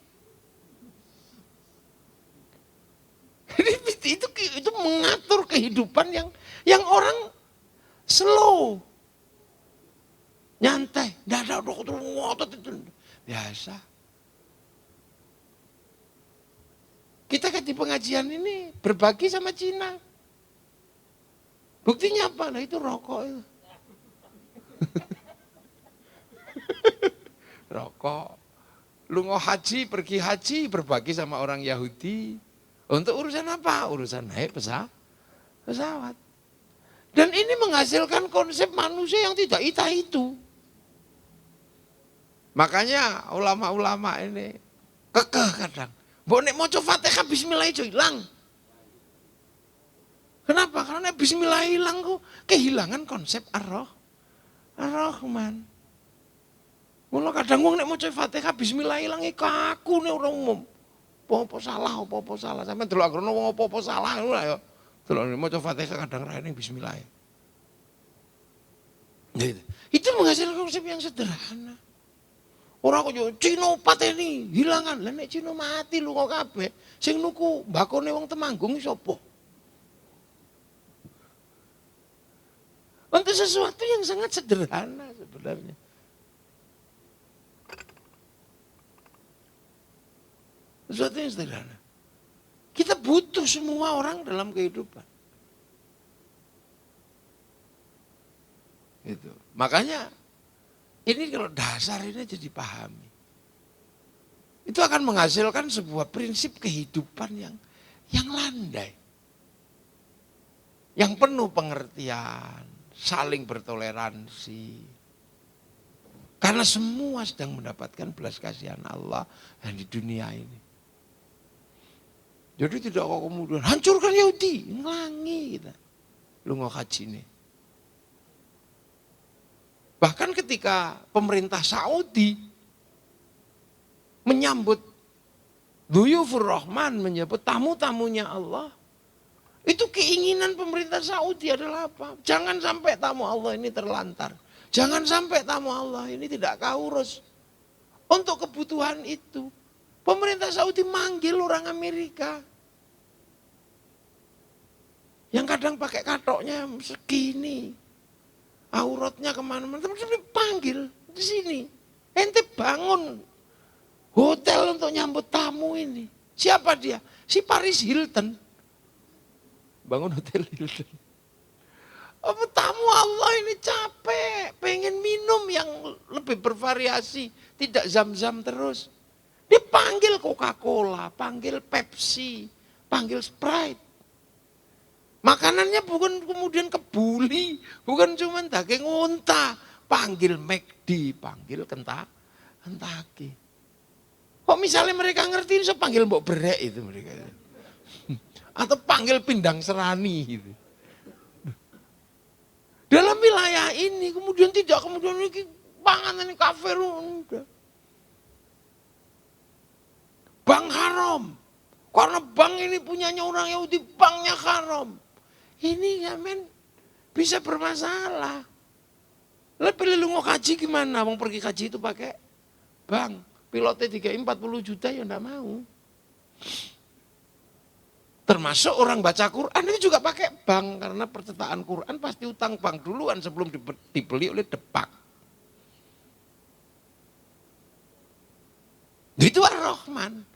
Speaker 1: Itu mengatur kehidupan yang orang slow, nyantai, tidak ada dokter ngotot itu biasa. Kita kan di pengajian ini berbagi sama Cina. Buktinya apa? Nah itu rokok itu. Rokok. Lu mau haji, pergi haji, berbagi sama orang Yahudi. Untuk urusan apa? Urusan naik pesawat. Dan ini menghasilkan konsep manusia yang tidak itu. Makanya ulama-ulama ini kekeh kadang. Mbok nek maca Fatihah bismillah ijo ilang. Kenapa? Karena bismillah hilang kok kehilangan konsep Ar-Rahman. Mula kadang wong nek maca Fatihah bismillah ilang kaku nek ora umum. Apa salah. Sampe delok agrono wong apa salah ngono ya. Delok maca Fatihah kadang ra ning bismillah. Itu menghasilkan konsep yang sederhana. Ora kok yo Cina pateni hilangan. Lah nek Cina mati lunga kabeh. Sing nuku mbakone wong Temanggung sapa? Untuk sesuatu yang sangat sederhana sebenarnya. Sesuatu yang sederhana. Kita butuh semua orang dalam kehidupan. Itu. Makanya ini kalau dasar ini jadi pahami. Itu akan menghasilkan sebuah prinsip kehidupan yang landai. Yang penuh pengertian, saling bertoleransi. Karena semua sedang mendapatkan belas kasihan Allah yang di dunia ini. Jadi tidak kok kemudian hancurkan Yahudi, ngelangi kita. Lunga haji nih. Bahkan ketika pemerintah Saudi menyambut Duyufur Rahman, menyambut tamu-tamunya Allah, itu keinginan pemerintah Saudi adalah apa? Jangan sampai tamu Allah ini terlantar. Jangan sampai tamu Allah ini tidak keurus. Untuk kebutuhan itu, pemerintah Saudi manggil orang Amerika. Yang kadang pakai katoknya segini. Auratnya kemana-mana. Tapi panggil di sini. Ente bangun hotel untuk nyambut tamu ini. Siapa dia? Si Paris Hilton. Bangun hotel Hilton. Oh, tamu Allah ini capek. Pengen minum yang lebih bervariasi. Tidak zam-zam terus. Dipanggil Coca-Cola, panggil Pepsi, panggil Sprite. Makanannya bukan kemudian kebuli, bukan cuma daging unta, panggil McD, panggil Kentucky. Kok misalnya mereka ngerti, so panggil mbok berek itu mereka. Atau panggil pindang serani gitu. Dalam wilayah ini kemudian tidak kemudian ini panganan ini kafir udah. Bank haram. Karena bank ini punyanya orang Yahudi, banknya haram. Ini ya men, bisa bermasalah. Lebih lu mau kaji gimana? Mau pergi kaji itu pakai bank. Pilotnya 40 juta ya enggak mau. Termasuk orang baca Quran itu juga pakai bank. Karena percetakan Quran pasti utang bank duluan sebelum dibeli oleh Depak. Itu Ar-Rahman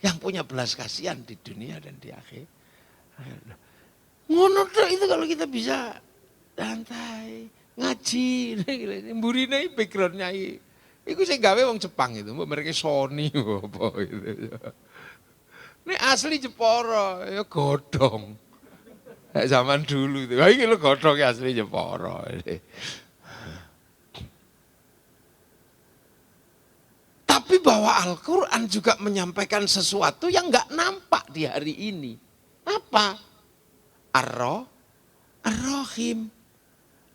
Speaker 1: yang punya belas kasihan di dunia dan di akhir. Ngono itu kalau kita bisa santai, ngaji, mburine backgroundnya iku sing gawe wong Jepang itu, mbok mereka Sony apa gitu. Ini asli Jepara, ya godhong. Kayak zaman dulu itu. Iki lho godhong asli Jepara. Tapi bahwa Al-Quran juga menyampaikan sesuatu yang nggak nampak di hari ini. Apa? Ar-Rahim.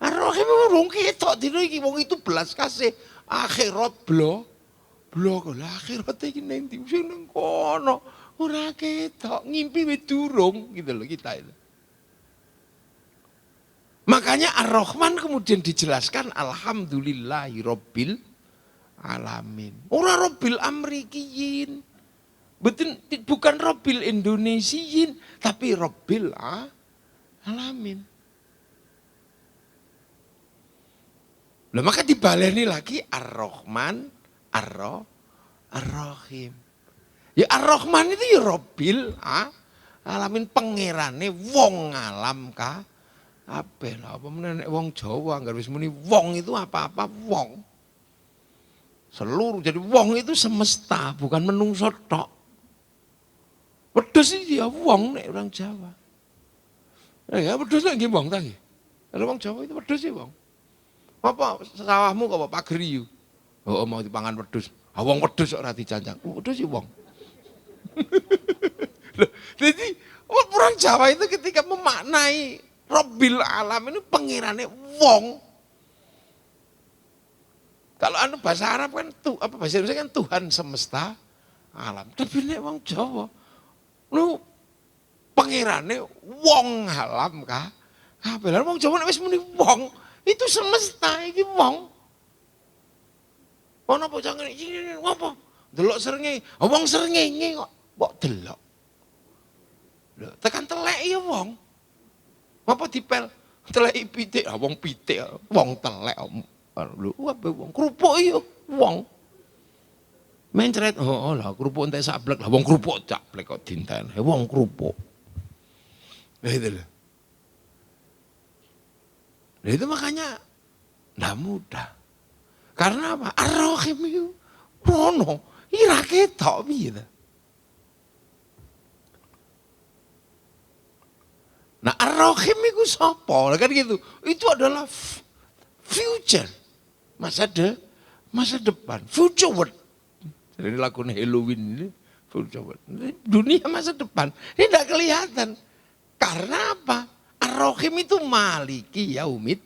Speaker 1: Ar-Rahim wong ketok dino iki wong itu belas kasih akhirat blok lah akhirat iki ning ndi sing nang kono ora ketok ngimpi wis durung gitu loh kita itu. Makanya Ar-Rahman kemudian dijelaskan alhamdulillahirabbil alamin. Ora Rabbil Amrikiyin. Betul, bukan Rabbil Indonesiyin, tapi Rabbil Alamin. Nah, maka dibaleni lagi Ar-Rahman, Ar-Rahim. Ya Ar-Rahman itu ya Rabbil Alamin, pangerane wong alam kabeh. Lah apa meneh wong Jawa anggere wis muni wong itu apa-apa wong. Seluruh jadi wong itu semesta, bukan menungso tok. Wedhus iki ya wong nek orang Jawa. Ya wedhus nek nggih wong ta nggih. Kalau wong Jawa itu wedhus ya wong. Apa sawahmu kok pageri yo. Oh mau dipangan wedhus. Ah wong wedhus kok ora dijancang. Wedhus ya wong. Jadi Orang Jawa itu ketika memaknai Rabbil Alam ini pengirannya wong. Kalau anu bahasa Arab kan bahasa Indonesia kan Tuhan semesta alam. Tapi nek wong Jawa lu pengirane wong alam kah? Kabeh wong Jawa nek wis muni wong, itu semesta iki wong. Ono bocah ngene iki ngopo? Delok srengenge. Wong srengenge kok mbok delok. Lho, tekan telek ya wong. Apa dipel? Teleki pitik, wong pitik, wong telek. Lho, apa wong krupuk ya wong. Mencret, oh lah kerupuk entek sablek lah, wong kerupuk caplek kok dinten, wong kerupuk. Itu loh. Nah, itu makanya nggak mudah. Karena apa? Ar-Rahim itu rono, ira ketok piye. Nah, Ar-Rahim itu sapa? Kan gitu. Itu adalah future, masa depan, future word. Jadi lakukan Halloween ini, dunia masa depan, ini tidak kelihatan. Karena apa? Ar-Rahim itu maliki yaumid,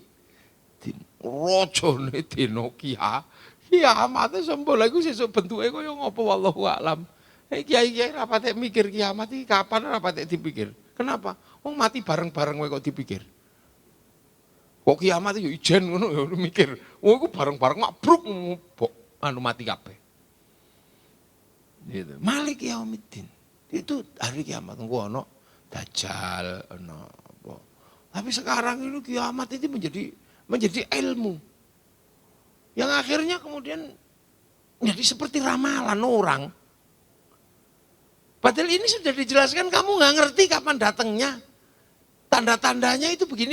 Speaker 1: rojone dino kiamat, sembol iku sesuk bentuke kaya ngopo wallahu alam. Kiai-kiai rapate mikir kiamat iki kapan rapate dipikir. Kenapa? Wong mati bareng-bareng kowe kok dipikir. Kok kiamat yo ijen ngono yo mikir. Wong iku bareng-bareng mabruk anu mati kabeh. Gitu. Malik Yaumiddin. Itu hari kiamat engko ono dajjal ono apa. Tapi sekarang ini kiamat itu menjadi ilmu. Yang akhirnya kemudian menjadi seperti ramalan orang. Padahal ini sudah dijelaskan, kamu nggak ngerti kapan datangnya. Tanda-tandanya itu begini.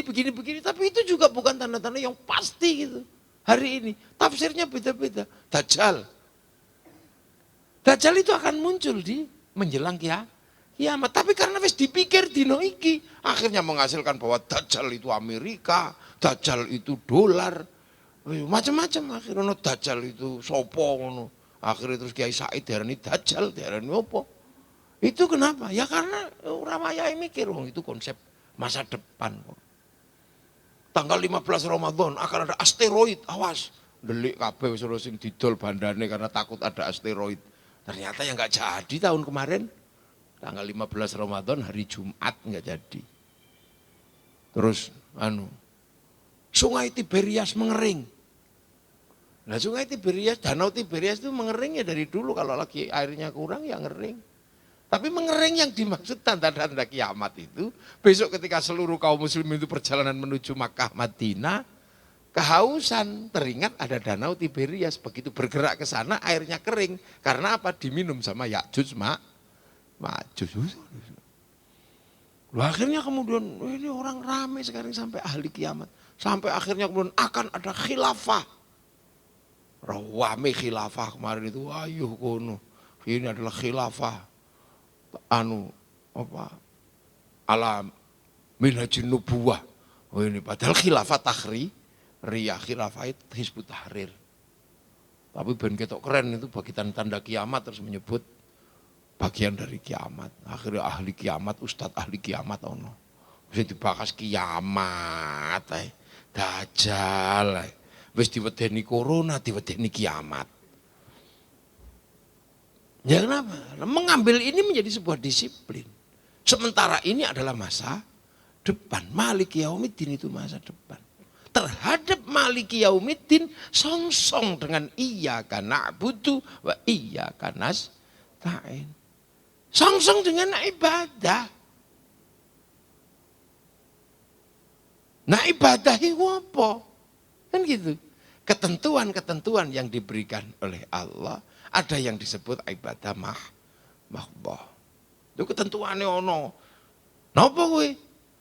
Speaker 1: Tapi itu juga bukan tanda-tanda yang pasti gitu. Hari ini tafsirnya beda-beda. Dajjal itu akan muncul di menjelang kiamat. Tapi karena wis dipikir dino iki, akhirnya menghasilkan bahwa Dajjal itu Amerika, Dajjal itu dolar, macam-macam. Akhirnya Dajjal itu sopo ngono. Akhirnya terus Kiai Said diarani Dajjal, diarani apa? Itu kenapa? Ya karena orang Maya mikir, itu konsep masa depan. Tanggal 15 Ramadan akan ada asteroid, awas. Delik kabeh wis sing didol bandane karena takut ada asteroid. Ternyata yang nggak jadi tahun kemarin, tanggal 15 Ramadan hari Jumat nggak jadi. Terus Sungai Tiberias mengering. Nah Sungai Tiberias, Danau Tiberias itu mengering ya dari dulu, kalau lagi airnya kurang ya ngering. Tapi mengering yang dimaksud tanda-tanda kiamat itu, besok ketika seluruh kaum muslim itu perjalanan menuju Makkah Madinah, kehausan, teringat ada Danau Tiberias, begitu bergerak ke sana airnya kering. Karena apa? Diminum sama Ya'juj Ma'juj. Akhirnya kemudian ini orang ramai sekarang sampai ahli kiamat. Sampai akhirnya kemudian akan ada khilafah. Rawame khilafah kemarin itu, ayo kono. Ini adalah khilafah. Ala minhajin nubuwah. Oh ini padahal khilafah Riyah khilafah Hizbut Tahrir. Tapi ben ketok keren itu bagi tanda kiamat, terus menyebut bagian dari kiamat. Akhirnya ahli kiamat, ustadz ahli kiamat ono. Bisa dibahas kiamat, Dajjal. Wis diwedeni corona, diwedeni kiamat. Ya kenapa? Mengambil ini menjadi sebuah disiplin. Sementara ini adalah masa depan. Maliki Yaumiddin itu masa depan. Terhadap Maliki Yaumiddin songsong dengan iyyaka na'budu wa iyyaka nasta'in. Songsong dengan ibadah. Nah ibadah itu apa? Kan gitu. Ketentuan-ketentuan yang diberikan oleh Allah, ada yang disebut ibadah mahdoh. Itu ketentuannya ono. Napa kowe?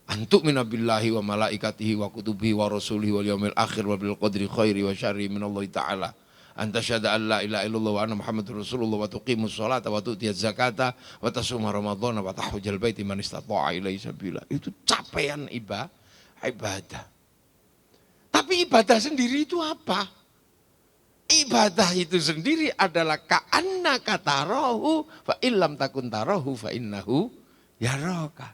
Speaker 1: Antuk minabillahi wa malaikatihi wa kutubihi wa rasulihi wal yaumil akhir wa bil qadri khairi wa syarri minallahi ta'ala. Anta syahada an la ilaha illallah wa anna muhammadur rasulullah wa tuqimus sholata wa tu'tiyaz zakata wa tasuma ramadhana wa tahujjal baiti man istata'a ilaihi sabila. Itu capaian ibadah. Tapi ibadah sendiri itu apa? Ibadah itu sendiri adalah ka'annaka tarahu fa illam takun tarahu fa innahu yaraka.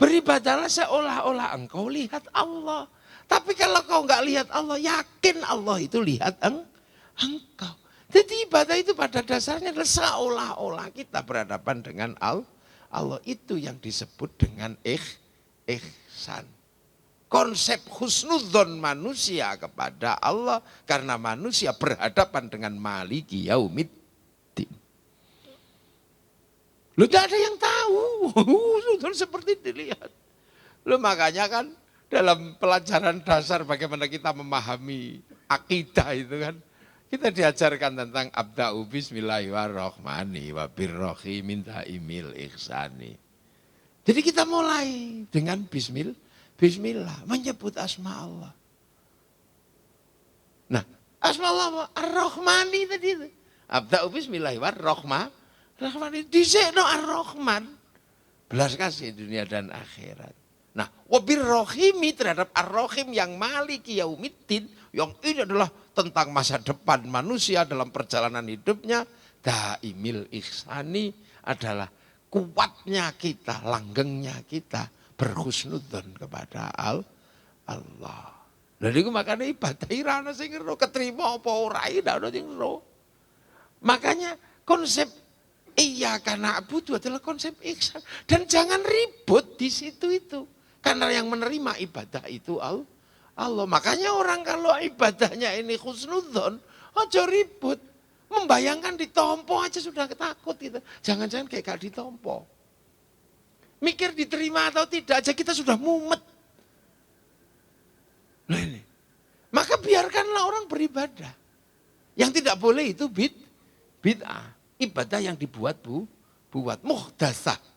Speaker 1: Beribadahlah seolah-olah engkau lihat Allah. Tapi kalau kau nggak lihat Allah, yakin Allah itu lihat engkau. Jadi ibadah itu pada dasarnya adalah seolah-olah kita berhadapan dengan Allah. Itu yang disebut dengan ihsan. Konsep husnudzon manusia kepada Allah. Karena manusia berhadapan dengan Maliki Yaumiddin. Lu tidak ada yang tahu. Husnudzon seperti dilihat. Lu makanya kan dalam pelajaran dasar bagaimana kita memahami akidah itu kan. Kita diajarkan tentang abda'u bismillahirrahmanirrahim wa birrohimin ta'imil ihsani. Jadi kita mulai dengan bismillah, menyebut asma Allah. Nah, asma Allah ar-Rahmani tadi itu. Abda'u bismillahirrahmanirrahim. Disekno ar-Rahman. Belas kasih dunia dan akhirat. Nah, wabir rohimi terhadap ar-Rahim yang maliki yaumiddin, yang ini adalah tentang masa depan manusia dalam perjalanan hidupnya, daimil ihsani adalah kuatnya kita, langgengnya kita berhusnudzon kepada Allah. Jadi makanya ibadah irana sing ero keterima apa ora ndak ono sing ero. Makanya konsep iya karena butuh adalah konsep ihsan dan jangan ribut di situ itu. Karena yang menerima ibadah itu Allah. Makanya orang kalau ibadahnya ini husnudzon, aja ribut. Membayangkan ditompo aja sudah ketakut gitu. Jangan-jangan kayak gak ditompo. Mikir diterima atau tidak aja kita sudah mumet. Nah ini. Maka biarkanlah orang beribadah. Yang tidak boleh itu bid'ah. Ibadah yang dibuat buat muhdasah.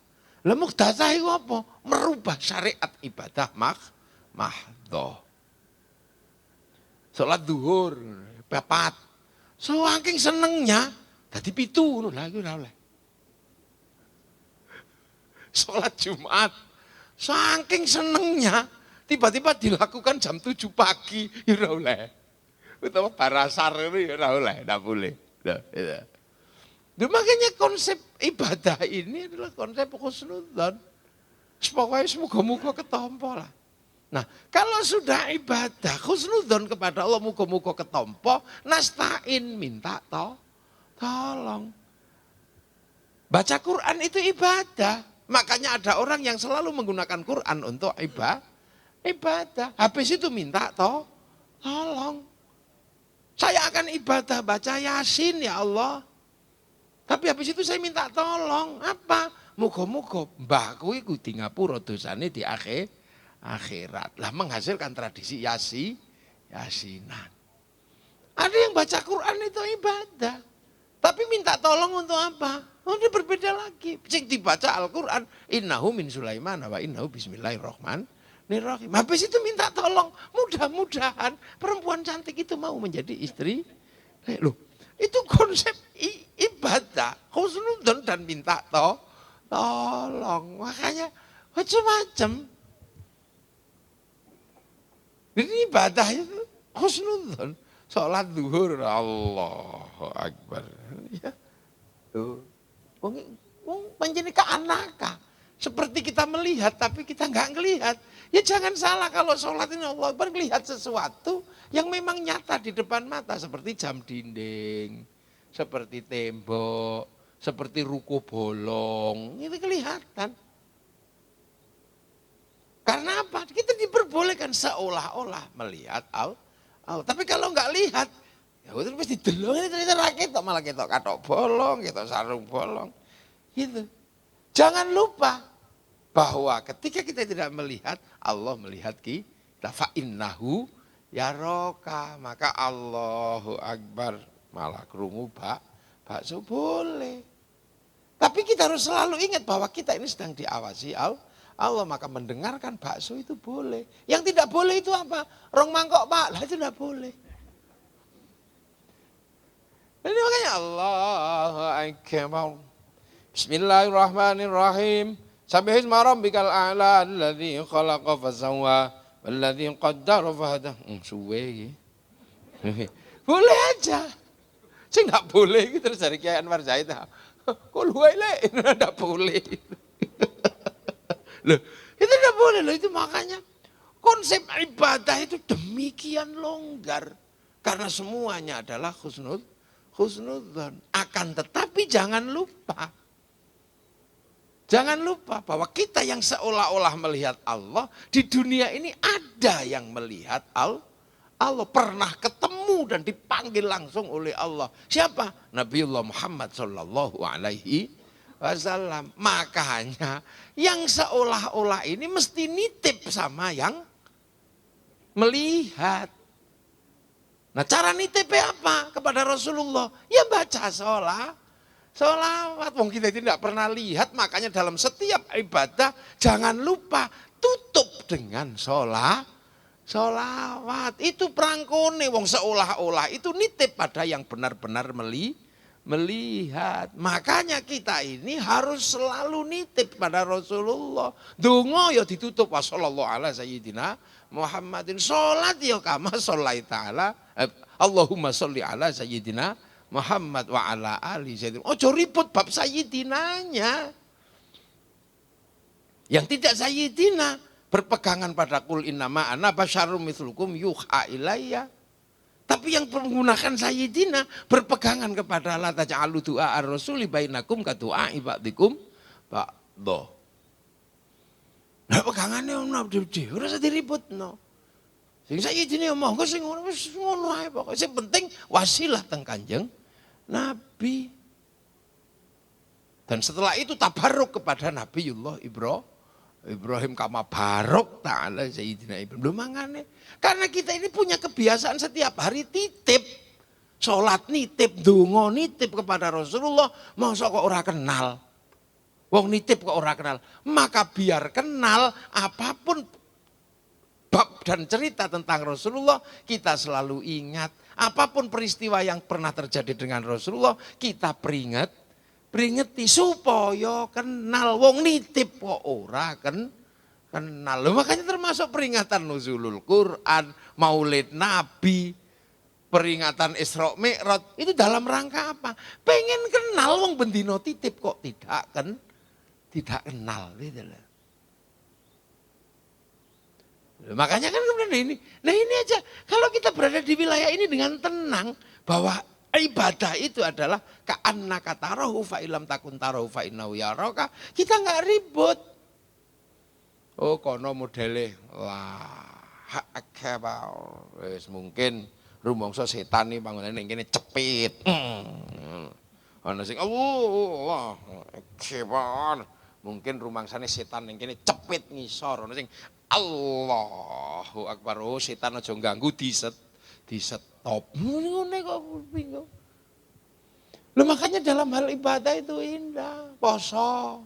Speaker 1: Lah muhdasah itu apa? Merubah syariat ibadah mahdhah. Salat zuhur, papat. Saking senengnya dadi 7 ngono lha iku ora oleh. Salat Jumat, saking senengnya tiba-tiba dilakukan jam 7 pagi ya ora oleh. Utawa barasar itu ya ora oleh, ndak boleh. Nah, makanya konsep ibadah ini adalah konsep husnudzon. Pokoknya semoga-moga ketompo lah. Nah, kalau sudah ibadah husnudzon kepada Allah, moga-moga ketompo, nasta'in minta tolong. Baca Quran itu ibadah. Makanya ada orang yang selalu menggunakan Quran untuk ibadah. Habis itu minta tolong. Saya akan ibadah baca Yasin ya Allah. Tapi habis itu saya minta tolong. Apa? Muga-muga mbahku iku di ngapura dosane di akhirat. Lah menghasilkan tradisi yasinan. Ada yang baca Quran itu ibadah. Tapi minta tolong untuk apa? Udah berbeda lagi. Sing dibaca Al-Quran. Innahu min Sulaiman wa innahu bismillahirrahmanirrahim. Habis itu minta tolong. Mudah-mudahan perempuan cantik itu mau menjadi istri. Loh, itu konsep ibadah, husnudzon dan minta tolong. Makanya macam-macam. Ini ibadah itu husnudzon. Salat zuhur, Allahu Akbar. Ya. Tuh. Wong panjenengan keanaka. Seperti kita melihat tapi kita enggak ngelihat. Ya jangan salah kalau sholat ini Allah Akbar melihat sesuatu yang memang nyata di depan mata. Seperti jam dinding, seperti tembok, seperti ruko bolong. Ini kelihatan. Karena apa? Kita diperbolehkan seolah-olah melihat Allah. Tapi kalau enggak lihat, ya udah pasti delong ini ternyata rakyat malah ketok katok bolong, ketok sarung bolong. Gitu. Jangan lupa bahwa ketika kita tidak melihat, Allah melihat kita. Fa'innahu yaraka, maka Allahu Akbar malah krungu bakso boleh. Tapi kita harus selalu ingat bahwa kita ini sedang diawasi Allah, maka mendengarkan bakso itu boleh. Yang tidak boleh itu apa? Rong mangkok Pak, lah itu tidak boleh. Ini makanya Allahu Akbar. Bismillahirrahmanirrahim. Sabbihisma rabbikal a'la alladzi khalaqa fasawwa walladzi qaddara fahada. Suwe iki. Boleh aja. Sing enggak boleh iki terus dari Kiai Anwar Zaid. Kok luwe le, enggak boleh. Loh, Itu tidak boleh loh, itu makanya konsep ibadah itu demikian longgar. Karena semuanya adalah husnudzon. Akan tetapi jangan lupa. Jangan lupa bahwa kita yang seolah-olah melihat Allah, di dunia ini ada yang melihat Allah. Pernah ketemu dan dipanggil langsung oleh Allah. Siapa? Nabiullah Muhammad sallallahu alaihi wasallam. Makanya yang seolah-olah ini mesti nitip sama yang melihat. Nah, cara nitipnya apa kepada Rasulullah? Ya baca sholawat. Wong kita itu tidak pernah lihat, makanya dalam setiap ibadah jangan lupa tutup dengan sholawat. Itu prangkone wong seolah-olah itu nitip pada yang benar-benar melihat. Makanya kita ini harus selalu nitip pada Rasulullah. Donga ya ditutup wa sallallahu ala sayyidina Muhammadin. Salat ya kama sholai ta'ala. Allahumma sholli ala sayyidina Muhammad wa ala ali sayyidina. Ojo ribut bab sayyidinanya. Yang tidak sayyidina berpegangan pada kul innama ana basyarum mitslukum yuha ilayya. Tapi yang menggunakan sayyidina berpegangan kepada la taj'alu du'a ar-rasuli bainakum ka du'a ibadikum ba'dha. Nah pegangane ono dhewe ora usah diributno. Sing sayyidina ya monggo sing ngono wis ngono ae pokoke. Sing penting wasilah teng Kanjeng Nabi. Dan setelah itu tabarruk kepada Nabiullah Ibrahim kama barok ta'ala Sayyidina Ibrahim. Belum mangane. Karena kita ini punya kebiasaan setiap hari titip. Sholat nitip, donga nitip kepada Rasulullah. Masa kok ora kenal. Wong nitip kok ora kenal. Maka biar kenal apapun bab dan cerita tentang Rasulullah. Kita selalu ingat. Apapun peristiwa yang pernah terjadi dengan Rasulullah. Kita peringeti supaya kenal. Wong nitip kok ora kenal. Makanya termasuk peringatan nuzulul Quran, Maulid Nabi, peringatan Isra Mi'raj. Itu dalam rangka apa? Pengen kenal wong bendino titip kok tidak kenal gitu loh. Makanya kan kemudian ini. Nah ini aja kalau kita berada di wilayah ini dengan tenang bahwa ibadah itu adalah ka'annaka tarahu fa illam takun tarahu fa innahu yaraka. Kita enggak ribut. Oh kono modele lah akbar. Wis mungkin rumangsa setan iki panggonane ning kene cepit. Ana sing Allah akbar. Mungkin rumangsane setan ning kene cepit ngisor. Ana sing Allahu akbar. Oh setan aja ganggu disetop. Ngene kok bingung. Loh makanya dalam hal ibadah itu indah. Poso.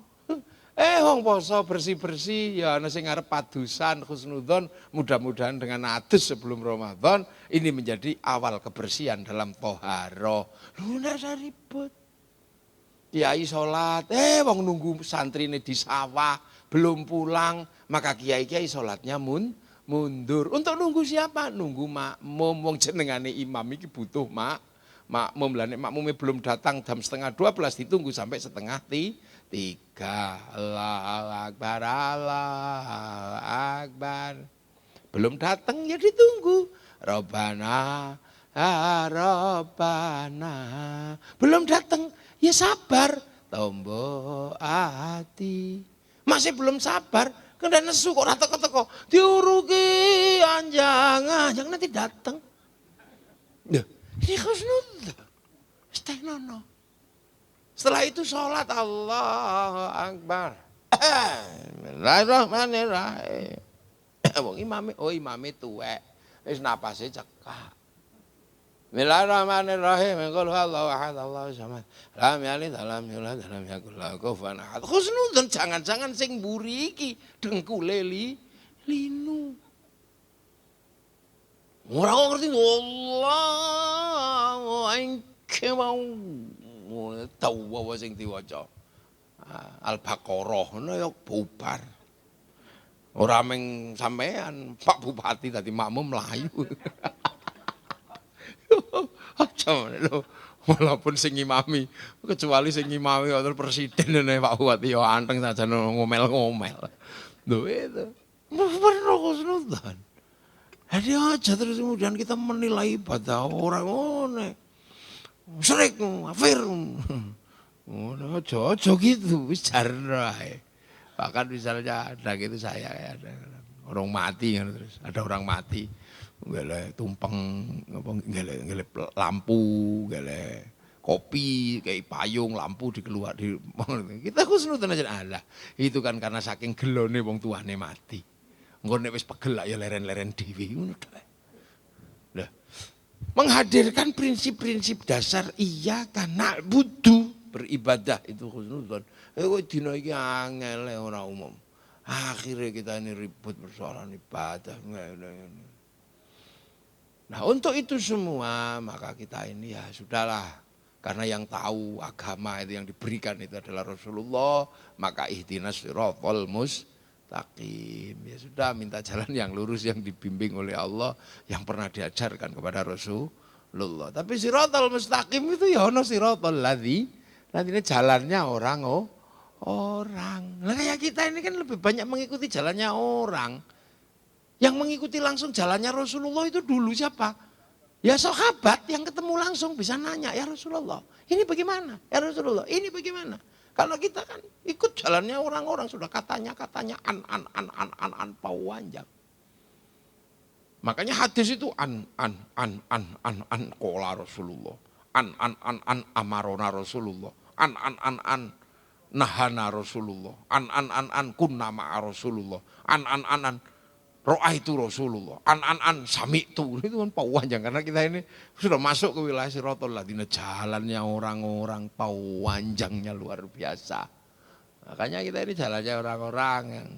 Speaker 1: Wong poso bersih-bersih ya ana sing arep padusan husnudzon, mudah-mudahan dengan adus sebelum Ramadan ini menjadi awal kebersihan dalam toharo. Lu ndak usah ribut. Kiai salat, wong nunggu santrine di sawah belum pulang, maka kiai-kiai salatnya mundur. Untuk nunggu siapa? Nunggu makmum. Wong jenengane imam iki butuh makmum. Lah nek makmume belum datang jam 11:30 ditunggu sampai 2:30. Allahu akbar, Allahu akbar. Belum datang ya ditunggu. Rabbana, Rabbana. Belum datang ya sabar. Tombo ati. Masih belum sabar. Kena nesu kok rata teko diuruki anjang nanti datang. Ya, ini husnudzon. Stenono. Setelah itu sholat Allahu Akbar. Bismillahirrahmanirrahim. Wong imame tuwek. Wis napase cekak. Bismillahirrahmanirrahim. Qul huwallahu ahad, Allahu samad. Lam yalid wa lam yulad wa lam yakul lahu kufuwan ahad. Husnudzon jangan-jangan sing mburi iki dengkule linu. Ora ngerti Allahu akbar. Tahu wae sing diwaca. Al-Baqarah ngono ya bubar. Ora meng sampean Pak Bupati tadi makmum mlayu. Aja lho. Walaupun sing ngimami, kecuali sing ngimami wonten presiden Pak Bupati ya anteng saja ngomel-ngomel. Loh itu. Penuh khusnudzan. Jadi aja terus kemudian kita menilai ibadah orang ngono. Syirik, kafir. Ngono aja gitu, wis jarno ae. Bahkan misalnya ada gitu saya ada orang mati kan terus ada orang mati gale tumpeng apa gale lampu, gale kopi, kayak payung, lampu dikeluar di kita khusnudzan aja Allah. Itu kan karena saking gelone wong tuane mati. Engko nek wis pegel ya leren-leren dhewe ngono tok. Lah, menghadirkan prinsip-prinsip dasar iya karena butuh beribadah itu khusnudzan. Kok dina iki angel ora umum. Akhirnya kita ini ribut persoalan ibadah. Nah, untuk itu semua maka kita ini ya sudahlah. Karena yang tahu agama itu yang diberikan itu adalah Rasulullah, maka ihdinas siratal mustaqim. Ya sudah, minta jalan yang lurus yang dibimbing oleh Allah yang pernah diajarkan kepada Rasulullah. Tapi siratal mustaqim itu ya ono siratal ladzi ini jalannya orang orang. Nah, kayak kita ini kan lebih banyak mengikuti jalannya orang. Yang mengikuti langsung jalannya Rasulullah itu dulu siapa? Ya sahabat yang ketemu langsung bisa nanya, ya Rasulullah, ini bagaimana? Ya Rasulullah, ini bagaimana? Kalau kita kan ikut jalannya orang-orang sudah katanya an pauanjang. Makanya hadis itu an qala Rasulullah. An amarona Rasulullah. An nahana Rasulullah. An kunna ma'a Rasulullah. An ro'ah itu Rasulullah, an sami itu kan pauanjang karena kita ini sudah masuk ke wilayah siratal ladzina jalannya orang-orang pauanjangnya luar biasa. Makanya kita ini jalannya orang-orang yang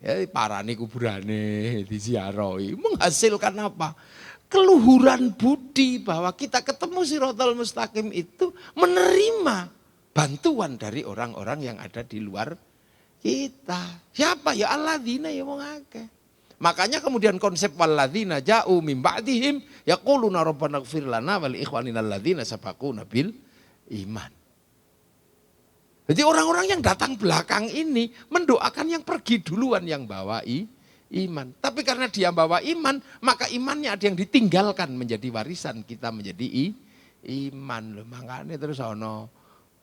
Speaker 1: ya parani kuburane diziarahi menghasilkan apa? Keluhuran budi bahwa kita ketemu siratal mustaqim itu menerima bantuan dari orang-orang yang ada di luar kita. Siapa? Ya alladzina ya wong akeh. Makanya kemudian konsep walladzina ja'u min ba'dihim yaquluna rabbana ighfir lana wa li ikhwanina alladzina sabaquna bil iman. Jadi orang-orang yang datang belakang ini mendoakan yang pergi duluan yang bawa iman. Tapi karena dia bawa iman, maka imannya ada yang ditinggalkan menjadi warisan kita menjadi iman. Makanya terus ono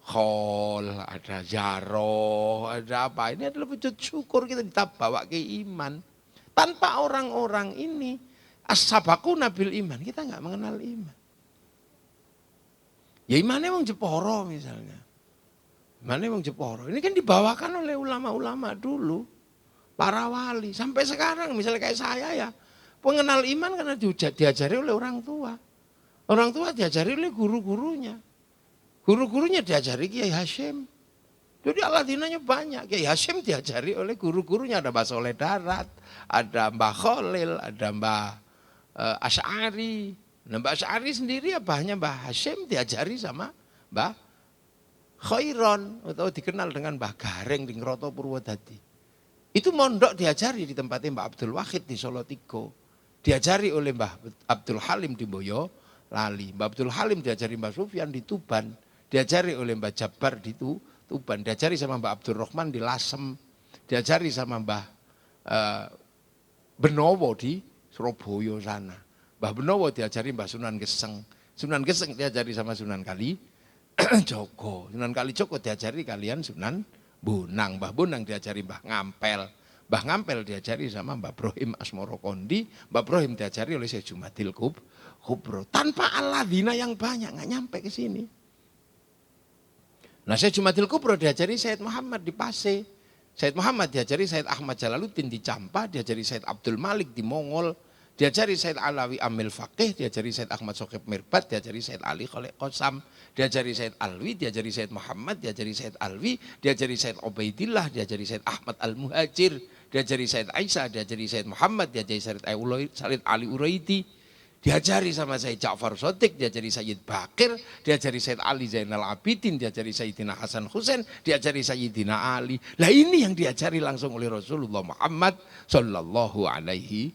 Speaker 1: khol, ada jaroh, ada apa. Ini adalah wujud syukur kita bawa ke iman. Tanpa orang-orang ini, as-sabaquna bil iman, kita nggak mengenal iman. Ya imannya wong Jeporo misalnya. Imannya wong Jeporo. Ini kan dibawakan oleh ulama-ulama dulu. Para wali. Sampai sekarang misalnya kayak saya ya. Pengenal iman karena diajari oleh orang tua. Orang tua diajari oleh guru-gurunya. Guru-gurunya diajari Kiai Hasyim. Jadi aladinanya banyak. Kiai Hasyim diajari oleh guru-gurunya. Ada Mbah Soleh Darat, ada Mbah Khalil, ada Mbah Asy'ari. Nah, Mbah Asy'ari sendiri ya bahnya Mbah Hasyim diajari sama Mbah Khairon. Atau dikenal dengan Mbah Gareng di Ngroto Purwodadi. Itu mondok diajari di tempatnya Mbah Abdul Wahid di Solo Tigo. Diajari oleh Mbah Abdul Halim di Boyolali. Mbah Abdul Halim diajari Mbah Sufyan di Tuban. Diajari oleh Mbah Jabar di Tuban, diajari sama Mbah Abdul Rahman di Lasem, diajari sama Mbah Benowo di Surabaya sana. Mbah Benowo diajari Mbah Sunan Geseng. Sunan Geseng diajari sama Sunan Kalijogo. Sunan Kalijogo diajari kalian Sunan Bonang. Mbah Bonang diajari Mbah Ngampel. Mbah Ngampel diajari sama Mbah Brohim Asmoro Kondi. Mbah Brohim diajari oleh Syekh Jumadil Kubro. Tanpa alladzina yang banyak, nggak nyampe ke sini. Nah, Syekh Jumadil Kubro diajari Sayyid Muhammad di Pase. Sayyid Muhammad diajari Sayyid Ahmad Jalaluddin di Campa, diajari Sayyid Abdul Malik di Mongol, diajari Sayyid Alawi Amil Faqih, diajari Sayyid Ahmad Sokib Mirbat, diajari Sayyid Ali Khalid Qasam, diajari Sayyid Alwi, diajari Sayyid Muhammad, diajari Sayyid Alwi, diajari Sayyid Ubaidillah, diajari Sayyid Ahmad Al-Muhajir, diajari Sayyid Aisyah, diajari Sayyid Muhammad, diajari Sayyid Ali Uraidi. Diajari sama Sayyid Ja'far Shadiq, diajari Sayyid Bakir, diajari Sayyid Ali Zainal Abidin, diajari Sayyidina Hasan Husain, diajari Sayyidina Ali. Lah ini yang diajari langsung oleh Rasulullah Muhammad sallallahu alaihi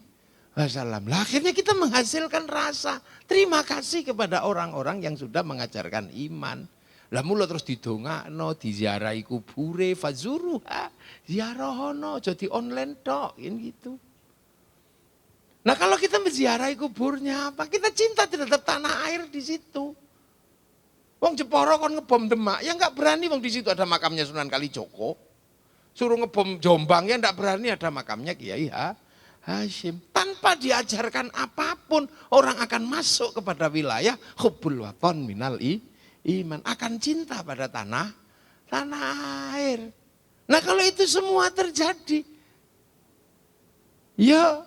Speaker 1: wasallam. Lah akhirnya kita menghasilkan rasa terima kasih kepada orang-orang yang sudah mengajarkan iman. Lah mula terus didongakno, diziarahi kubure, fazuruha, ziarahono, jadi online tok, gitu. Nah kalau kita menziarahi kuburnya apa? Kita cinta terhadap tanah air di situ. Wong Jepara kon ngebom Demak, ya nggak berani wong di situ ada makamnya Sunan Kalijogo. Suruh ngebom Jombang ya nggak berani ada makamnya Kiai Hashim. Tanpa diajarkan apapun, orang akan masuk kepada wilayah hubbul waton minal iman, akan cinta pada tanah air. Nah kalau itu semua terjadi, ya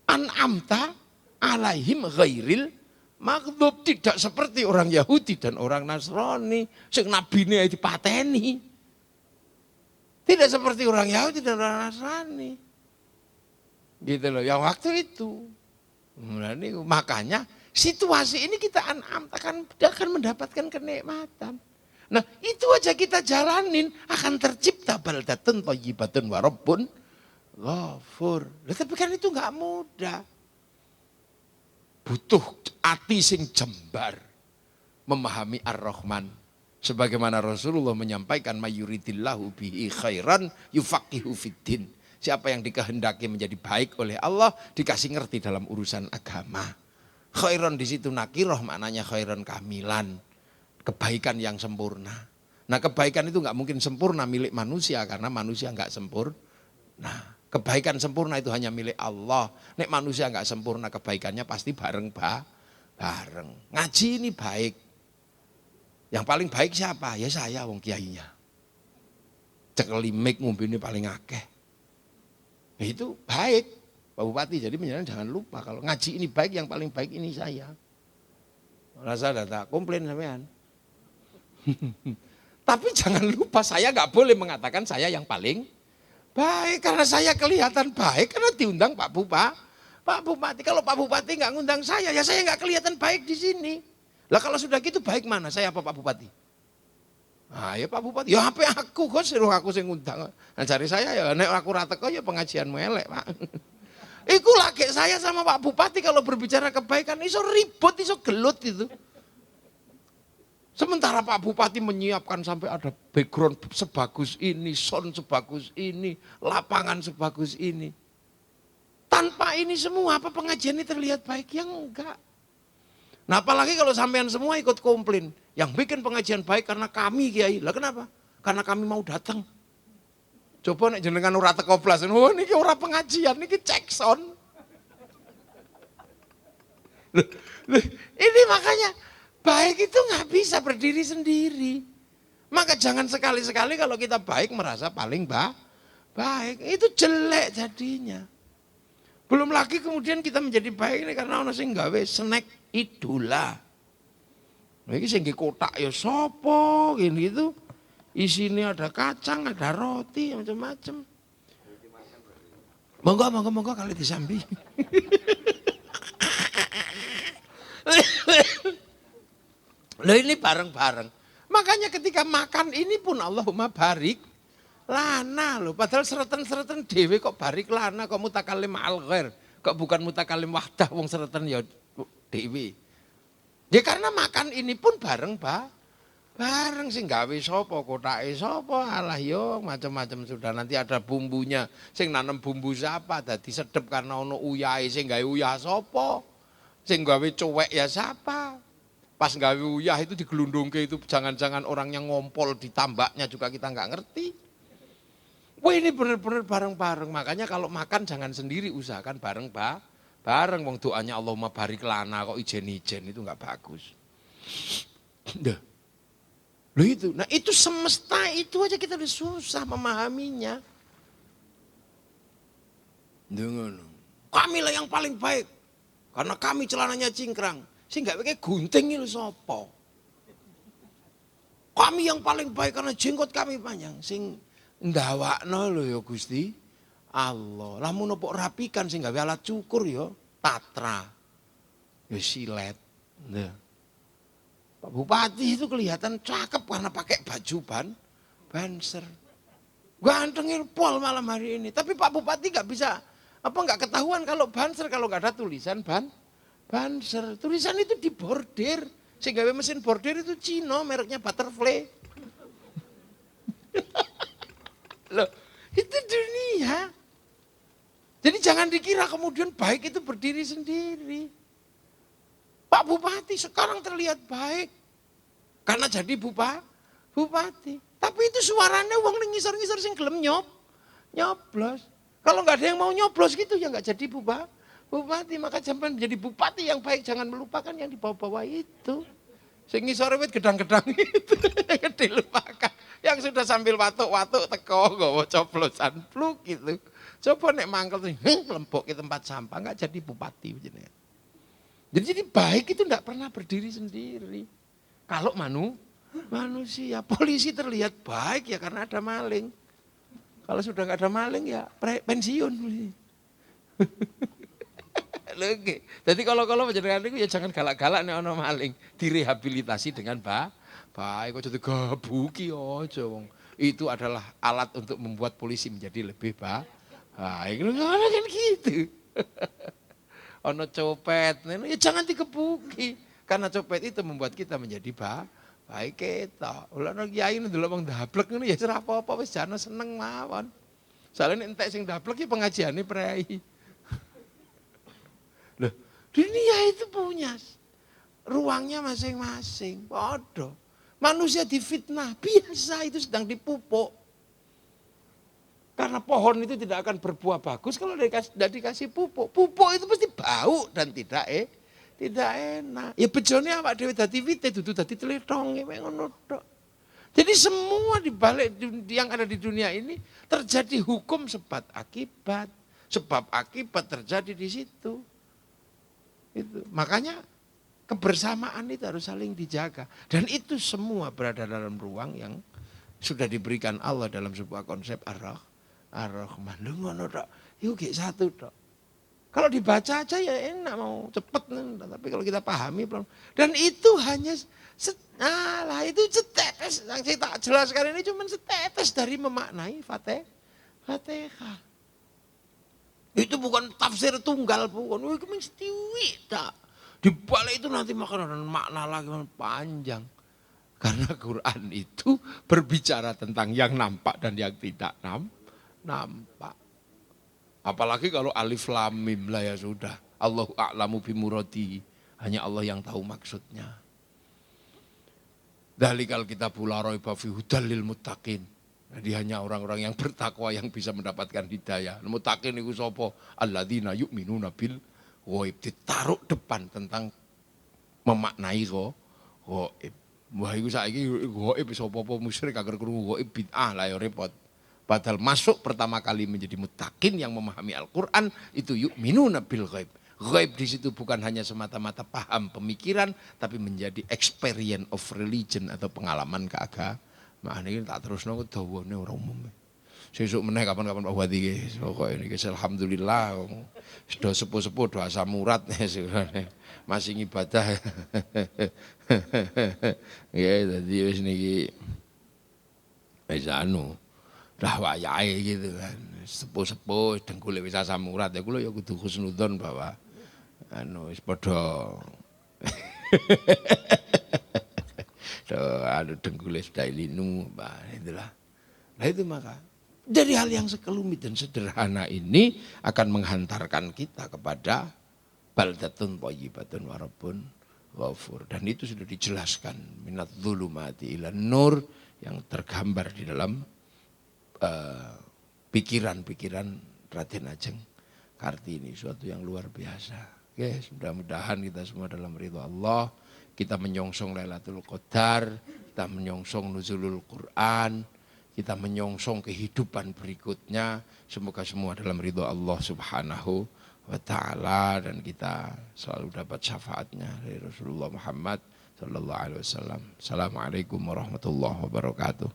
Speaker 1: an'amta alaihim ghairil maghdub, tidak seperti orang Yahudi dan orang Nasrani sing nabine dipateni. Tidak seperti orang Yahudi dan orang Nasrani. Gitu loh, yang waktu itu. Makanya situasi ini kita akan mendapatkan kenikmatan. Nah, itu aja kita jalanin, akan tercipta baldatun thayyibatun wa rabbun ghafur. Tapi kan itu enggak mudah. Butuh hati sing jembar memahami Ar-Rahman. Sebagaimana Rasulullah menyampaikan mayuridillahu bihi khairan yufaqihu fiddin. Siapa yang dikehendaki menjadi baik oleh Allah dikasih ngerti dalam urusan agama. Khairan di situ nakirah, maknanya khairan kamilan. Kebaikan yang sempurna. Nah kebaikan itu enggak mungkin sempurna milik manusia karena manusia enggak sempurna. Nah kebaikan sempurna itu hanya milik Allah. Nek manusia enggak sempurna kebaikannya pasti bareng. Ngaji ini baik. Yang paling baik siapa? Ya saya wong kiainya. Cekeli mik ngombe ini paling akeh. Nah, itu baik Pak Bupati. Jadi jangan lupa kalau ngaji ini baik, yang paling baik ini saya. Rasa data komplain sampean. Tapi jangan lupa saya nggak boleh mengatakan saya yang paling baik karena saya kelihatan baik karena diundang Pak Bupati. Kalau Pak Bupati nggak ngundang saya, ya saya nggak kelihatan baik di sini. Lah kalau sudah gitu baik mana? Saya apa Pak Bupati? Ah ya Pak Bupati, ya apa aku kok suruh aku sing ngundang. Nah cari saya ya nek aku ra teko ya pengajian melek, Pak. Iku lagi saya sama Pak Bupati kalau berbicara kebaikan iso ribut, iso gelut itu. Sementara Pak Bupati menyiapkan sampai ada background sebagus ini, sound sebagus ini, lapangan sebagus ini. Tanpa ini semua apa pengajian ini terlihat baik? Ya enggak. Nah apalagi kalau sampean semua ikut komplain. Yang bikin pengajian baik karena kami Kiai. Lah kenapa? Karena kami mau datang. Coba nek jenengan ora teko blas. Oh niki ora pengajian, niki cek sound. Ini makanya baik itu nggak bisa berdiri sendiri. Maka jangan sekali-sekali kalau kita baik merasa paling baik. Itu jelek jadinya. Belum lagi kemudian kita menjadi baik ini karena ono sing gawe snack idola. Iki sing kotak ya sapa gitu. Isinya ada kacang, ada roti, macam-macam. Monggo kali disambi. Loh ini bareng-bareng. Makanya ketika makan ini pun Allahumma barik lana loh. Padahal sereten-sereten dewe kok barik lana, kok mutakalim al ghair. Kok bukan mutakalim wahdah wong sereten ya dewe. Ya karena makan ini pun bareng sing gawe sapa, kotake sapa, alah yo macam-macam sudah nanti ada bumbunya. Sing nanem bumbu siapa dadi sedep karena ono uyahe, sing gawe uyah sapa. Sing gawe cuwek ya siapa. Pas gawe uyah itu digelundungke itu jangan-jangan orang yang ngompol di tambaknya juga kita enggak ngerti. Wah ini benar-benar bareng-bareng. Makanya kalau makan jangan sendiri, usahakan bareng wong doanya Allahumma barik lana kok ijen-ijen itu enggak bagus. Loh itu. Nah itu semesta itu aja kita udah susah memahaminya. Dengar. Kamilah yang paling baik. Karena kami celananya cingkrang. Sing gak pakai gunting itu sapa. Kami yang paling baik karena jenggot kami panjang. Sing ndawakno lho ya Gusti Allah. Lamun opo rapikan sing gawe alat cukur ya tatra. Ya silet. Nah. Pak Bupati itu kelihatan cakep karena pakai baju banser. Gantengin pol malam hari ini. Tapi Pak Bupati nggak ketahuan kalau banser kalau nggak ada tulisan banser. Tulisan itu dibordir Sing gawe mesin bordir itu Cina, mereknya Butterfly. Loh, itu dunia. Jadi jangan dikira kemudian baik itu berdiri sendiri. Pak Bupati sekarang terlihat baik. Karena jadi bupati. Tapi itu suaranya uang ngisor-ngisor sing gelem nyoblos. Kalau nggak ada yang mau nyoblos gitu ya nggak jadi bupati. Maka jangan menjadi bupati yang baik, jangan melupakan yang di bawah-bawah itu. Sing ngisor wit gedang-gedang itu dilupakan. Yang sudah sambil watuk-watuk teko nggawa coblosan pluk gitu. Coba nek mangkel lempok ke tempat sampah nggak jadi bupati begini. Jadi baik itu enggak pernah berdiri sendiri. Kalau manusia, polisi terlihat baik ya karena ada maling. Kalau sudah nggak ada maling ya pensiun. Oke. Jadi kalau panjenengan itu ya jangan galak-galak nek ana maling, direhabilitasi dengan baik. Kok jadi gabuki aja wong. Itu adalah alat untuk membuat polisi menjadi lebih baik. Kan gitu. Ono copet, ya jangan dikebuki. Karena copet itu membuat kita menjadi baik kita. Ulah ono kiai ndelok wong dablek ngono ya ora apa-apa wis jane seneng mawon. Soalnya entek sing dablek ki pengajiane prei. Loh, dunia itu punya ruangnya masing-masing. Padha. Manusia difitnah, biasa itu sedang dipupuk. Karena pohon itu tidak akan berbuah bagus kalau tidak dikasih pupuk. Pupuk itu pasti bau dan tidak enak. Ya bejone awak dhewe dadi wite dudu dadi tletong ngono tok. Jadi semua di balik yang ada di dunia ini terjadi hukum sebab akibat. Sebab akibat terjadi di situ. Itu. Makanya kebersamaan itu harus saling dijaga. Dan itu semua berada dalam ruang yang sudah diberikan Allah dalam sebuah konsep Ar-Rahman. Ngono tok. Yuk gek satu tok. Kalau dibaca aja ya enak mau cepet. Tapi kalau kita pahami dan itu hanya itu setetes. Yang saya tak jelaskan ini cuma setetes dari memaknai Fatihah. Itu bukan tafsir tunggal bukan. Itu mesti tak. Di balik itu nanti makna lagi panjang. Karena Quran itu berbicara tentang yang nampak dan yang tidak nampak. Apalagi kalau alif lam mim lah ya sudah. Allahu a'lamu bimuradi. Hanya Allah yang tahu maksudnya. Dalikal kitabul la raiba fi hudal lil muttaqin. Jadi hanya orang-orang yang bertakwa yang bisa mendapatkan hidayah. Muttaqin itu sapa? Alladzina yu'minuna bil ghaib. Ditaruh depan tentang memaknai ghaib. Wah iku saiki ghaib sapa apa musyrik agar krungu ghaib bid'ah lah ya repot. Padahal masuk pertama kali menjadi muttaqin yang memahami Al-Qur'an itu yu'minuna bil ghaib. Ghaib di situ bukan hanya semata-mata paham pemikiran tapi menjadi experience of religion atau pengalaman keagamaan. Ini tak terus nunggu dawane ora umum. Sesuk meneh kapan-kapan Pak Bupati iki. Pokoke niki alhamdulillah sudah sepuh-sepuh do asam urat masih ibadah. Ya dadi wis niki wis anu dah wayahe gitu kan. Sepuh-sepuh dengkule wis asam urat ya kula ya kudu husnudzon bahwa anu wis padha ada dengkule sudah linu, itulah. Nah itu maka dari hal yang sekelumit dan sederhana ini akan menghantarkan kita kepada baldatun thayyibatun wa rabbun ghafur. Dan itu sudah dijelaskan minat dzulumati ilan nur yang tergambar di dalam pikiran-pikiran Raden Ajeng Kartini, suatu yang luar biasa. Oke, mudah-mudahan kita semua dalam ridha Allah. Kita menyongsong Lailatul Qadar, kita menyongsong nuzulul Quran, kita menyongsong kehidupan berikutnya. Semoga semua dalam ridho Allah Subhanahu wa Ta'ala dan kita selalu dapat syafaatnya dari Rasulullah Muhammad sallallahu alaihi wasallam. Assalamualaikum warahmatullahi wabarakatuh.